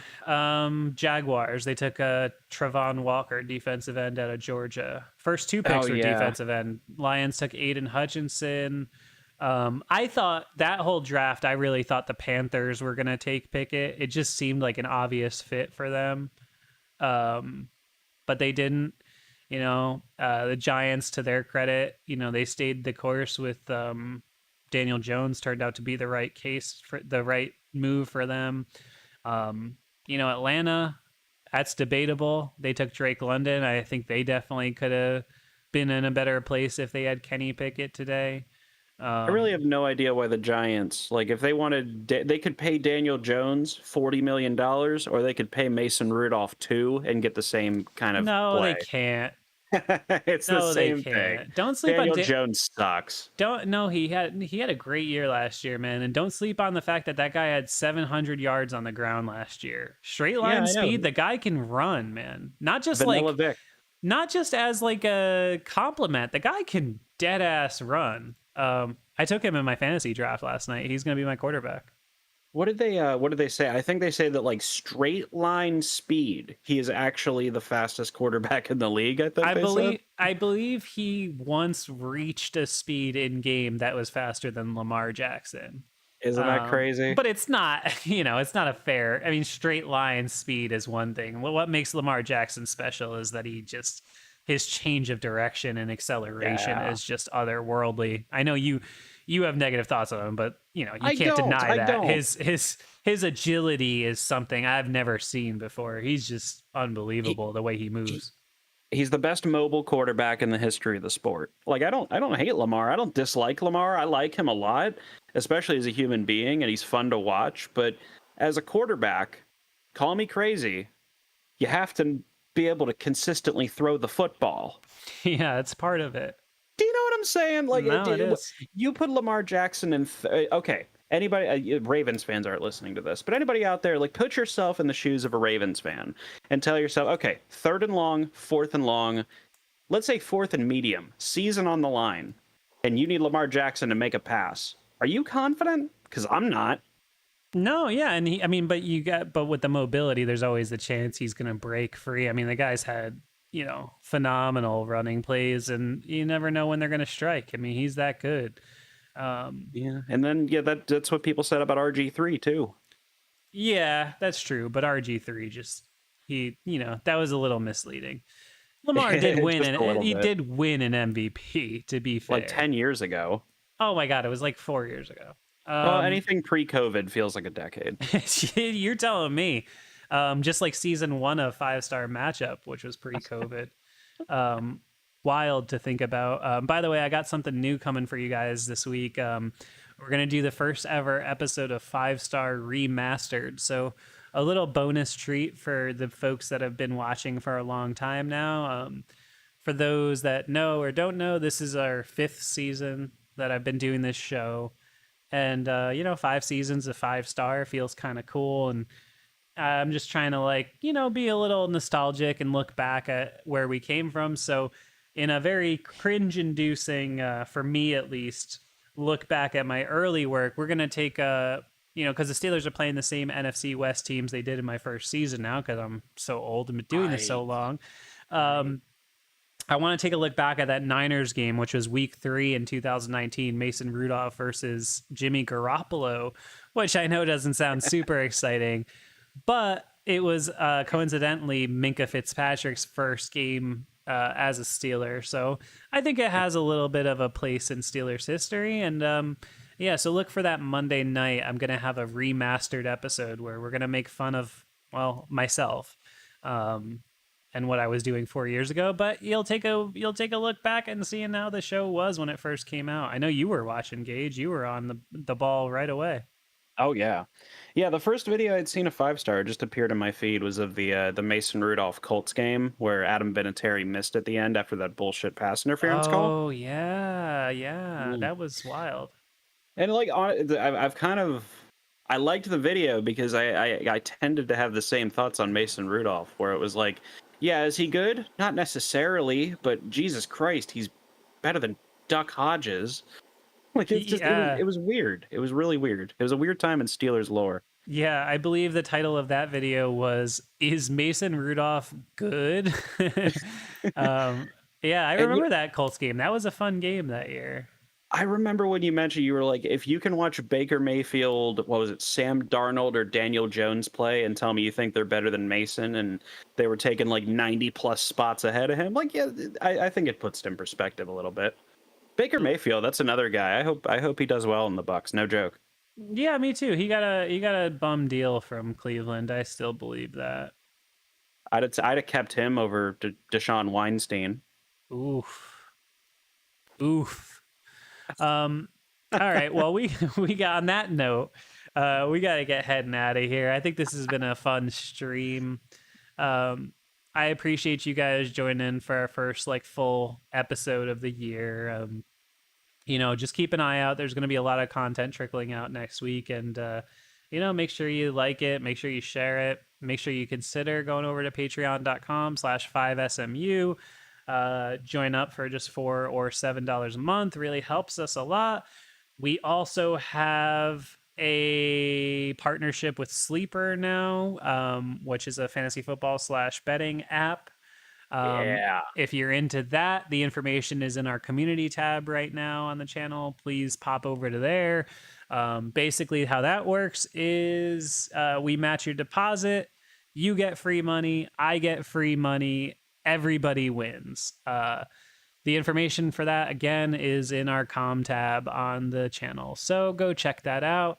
Jaguars. They took Travon Walker, defensive end out of Georgia. First 2 picks were defensive end. Lions took Aiden Hutchinson. I thought that whole draft, I really thought the Panthers were going to take Pickett. It just seemed like an obvious fit for them. But they didn't. The Giants, to their credit, they stayed the course with Daniel Jones. Turned out to be the right case for the right move for them. Atlanta, that's debatable. They took Drake London. I think they definitely could have been in a better place if they had Kenny Pickett today. I really have no idea why the Giants, like, if they wanted, they could pay Daniel Jones $40 million, or they could pay Mason Rudolph $2 and get the same kind of play. They can't. It's the same thing. Don't sleep Daniel on Jones sucks. He had a great year last year, man, and don't sleep on the fact that guy had 700 yards on the ground last year. Straight line speed, the guy can run, man. Not just not just as like a compliment. The guy can dead ass run. I took him in my fantasy draft last night. He's going to be my quarterback. What did they say? I think they say that, like, straight line speed, he is actually the fastest quarterback in the league. I believe he once reached a speed in game that was faster than Lamar Jackson. Isn't that crazy? But it's not, it's not a fair. I mean, straight line speed is one thing. What makes Lamar Jackson special is that his change of direction and acceleration is just otherworldly. I know you have negative thoughts on him, but you can't deny that his agility is something I've never seen before. He's just unbelievable the way he moves. He's the best mobile quarterback in the history of the sport. Like, I don't hate Lamar. I don't dislike Lamar. I like him a lot, especially as a human being, and he's fun to watch. But as a quarterback, call me crazy, you have to be able to consistently throw the football. Yeah, it's part of it. Do you know what I'm saying? Like, no, it is. You put Lamar Jackson in. Okay, anybody, Ravens fans aren't listening to this, but anybody out there, like, put yourself in the shoes of a Ravens fan and tell yourself, okay, 3rd and long, 4th and long, let's say 4th and medium, season on the line, and you need Lamar Jackson to make a pass. Are you confident? Because I'm not. No, yeah, and but with the mobility, there's always the chance he's going to break free. I mean, the guy's had phenomenal running plays, and you never know when they're going to strike. I mean, he's that good. Yeah, and then that's what people said about RG3 too. Yeah, that's true, but RG3 that was a little misleading. Lamar did win, Just a and little he bit. did win an MVP. To be Like fair, 10 years ago. oh my god, it was like 4 years ago. Well, anything pre-COVID feels like a decade. You're telling me. Just like season one of Five Star Matchup, which was pre-COVID. Um, Wild to think about. By the way, I got something new coming for you guys this week. We're gonna do the first ever episode of Five Star Remastered. So a little bonus treat for the folks that have been watching for a long time now. For those that know or don't know, this is our 5th season that I've been doing this show. And 5 seasons of 5 star feels kind of cool. And I'm just trying to be a little nostalgic and look back at where we came from. So in a very cringe inducing, for me at least, look back at my early work, we're going to take a, because the Steelers are playing the same NFC West teams they did in my first season now, because I'm so old and been doing this so Right. long. Right. I want to take a look back at that Niners game, which was week 3 in 2019, Mason Rudolph versus Jimmy Garoppolo, which I know doesn't sound super exciting, but it was coincidentally Minka Fitzpatrick's first game as a Steeler. So I think it has a little bit of a place in Steelers history. And yeah, so look for that Monday night. I'm going to have a remastered episode where we're going to make fun of, well, myself. And what I was doing 4 years ago, but you'll take a look back and seeing how the show was when it first came out. I know you were watching, Gage. You were on the ball right away. Oh yeah, yeah. The first video I'd seen of 5 star just appeared in my feed was of the Mason Rudolph Colts game where Adam Vinatieri missed at the end after that bullshit pass interference call. Oh yeah, Mm. that was wild. And like I've kind of I liked the video because I tended to have the same thoughts on Mason Rudolph, where it was like, yeah, is he good? Not necessarily, but Jesus Christ, he's better than Duck Hodges. Like Yeah, it was weird. It was really weird. It was a weird time in Steelers lore. yeah. I believe the title of that video was "Is Mason Rudolph Good?" um, yeah, I And remember that Colts game. That was a fun game that year. I remember when you mentioned you were like, if you can watch Baker Mayfield, what was it, Sam Darnold or Daniel Jones play and tell me you think they're better than Mason, and they were taking like 90 plus spots ahead of him, like, yeah, I think it puts it in perspective a little bit. Baker Mayfield, that's another guy. I hope he does well in the Bucks. No joke. Yeah, me too. He got a bum deal from Cleveland. I still believe that. I'd have kept him over Deshaun Weinstein. Oof. Oof. All right. Well, we we got on that note. We got to get heading out of here. I think this has been a fun stream. I appreciate you guys joining for our first full episode of the year. Just keep an eye out. There's going to be a lot of content trickling out next week, and make sure you like it, make sure you share it, make sure you consider going over to patreon.com/5smu. Join up for just $4 or $7 a month. Really helps us a lot. We also have a partnership with Sleeper now, which is a fantasy football / betting app. Yeah. If you're into that, the information is in our community tab right now on the channel. Please pop over to there. Basically, how that works is we match your deposit. You get free money. I get free money. Everybody wins. The information for that, again, is in our com tab on the channel. So go check that out.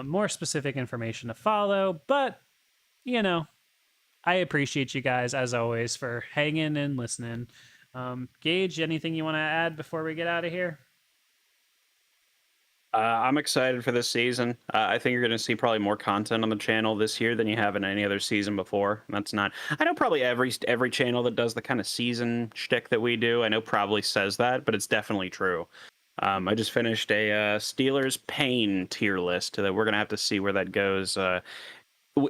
More specific information to follow. But, I appreciate you guys, as always, for hanging and listening. Gage, anything you want to add before we get out of here? I'm excited for this season. I think you're going to see probably more content on the channel this year than you have in any other season before. That's not. I know probably every channel that does the kind of season shtick that we do, I know probably says that, but it's definitely true. I just finished a Steelers pain tier list that we're going to have to see where that goes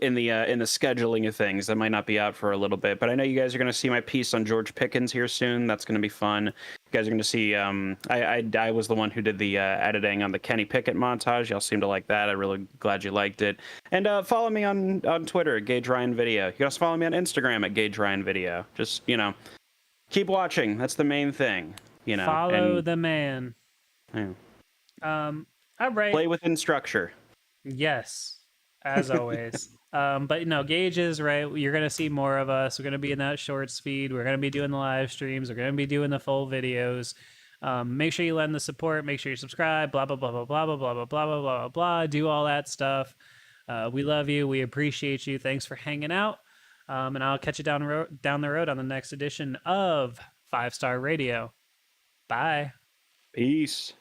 in the scheduling of things. That might not be out for a little bit, but I know you guys are going to see my piece on George Pickens here soon. That's going to be fun. You guys are going to see I was the one who did the editing on the Kenny Pickett montage. Y'all seem to like that. I'm really glad you liked it. And follow me on Twitter at Gage Ryan Video. You can also follow me on Instagram at Gage Ryan Video. Just keep watching. That's the main thing. Follow the man. Yeah. All right. Play within structure. Yes, as always. But no, Gage is right. You're gonna see more of us. We're gonna be in that shorts feed. We're gonna be doing the live streams. We're gonna be doing the full videos. Make sure you lend the support. Make sure you subscribe. Blah blah blah blah blah blah blah blah blah blah blah blah. Do all that stuff. We love you. We appreciate you. Thanks for hanging out. And I'll catch you down the road on the next edition of 5 Star Radio. Bye. Peace.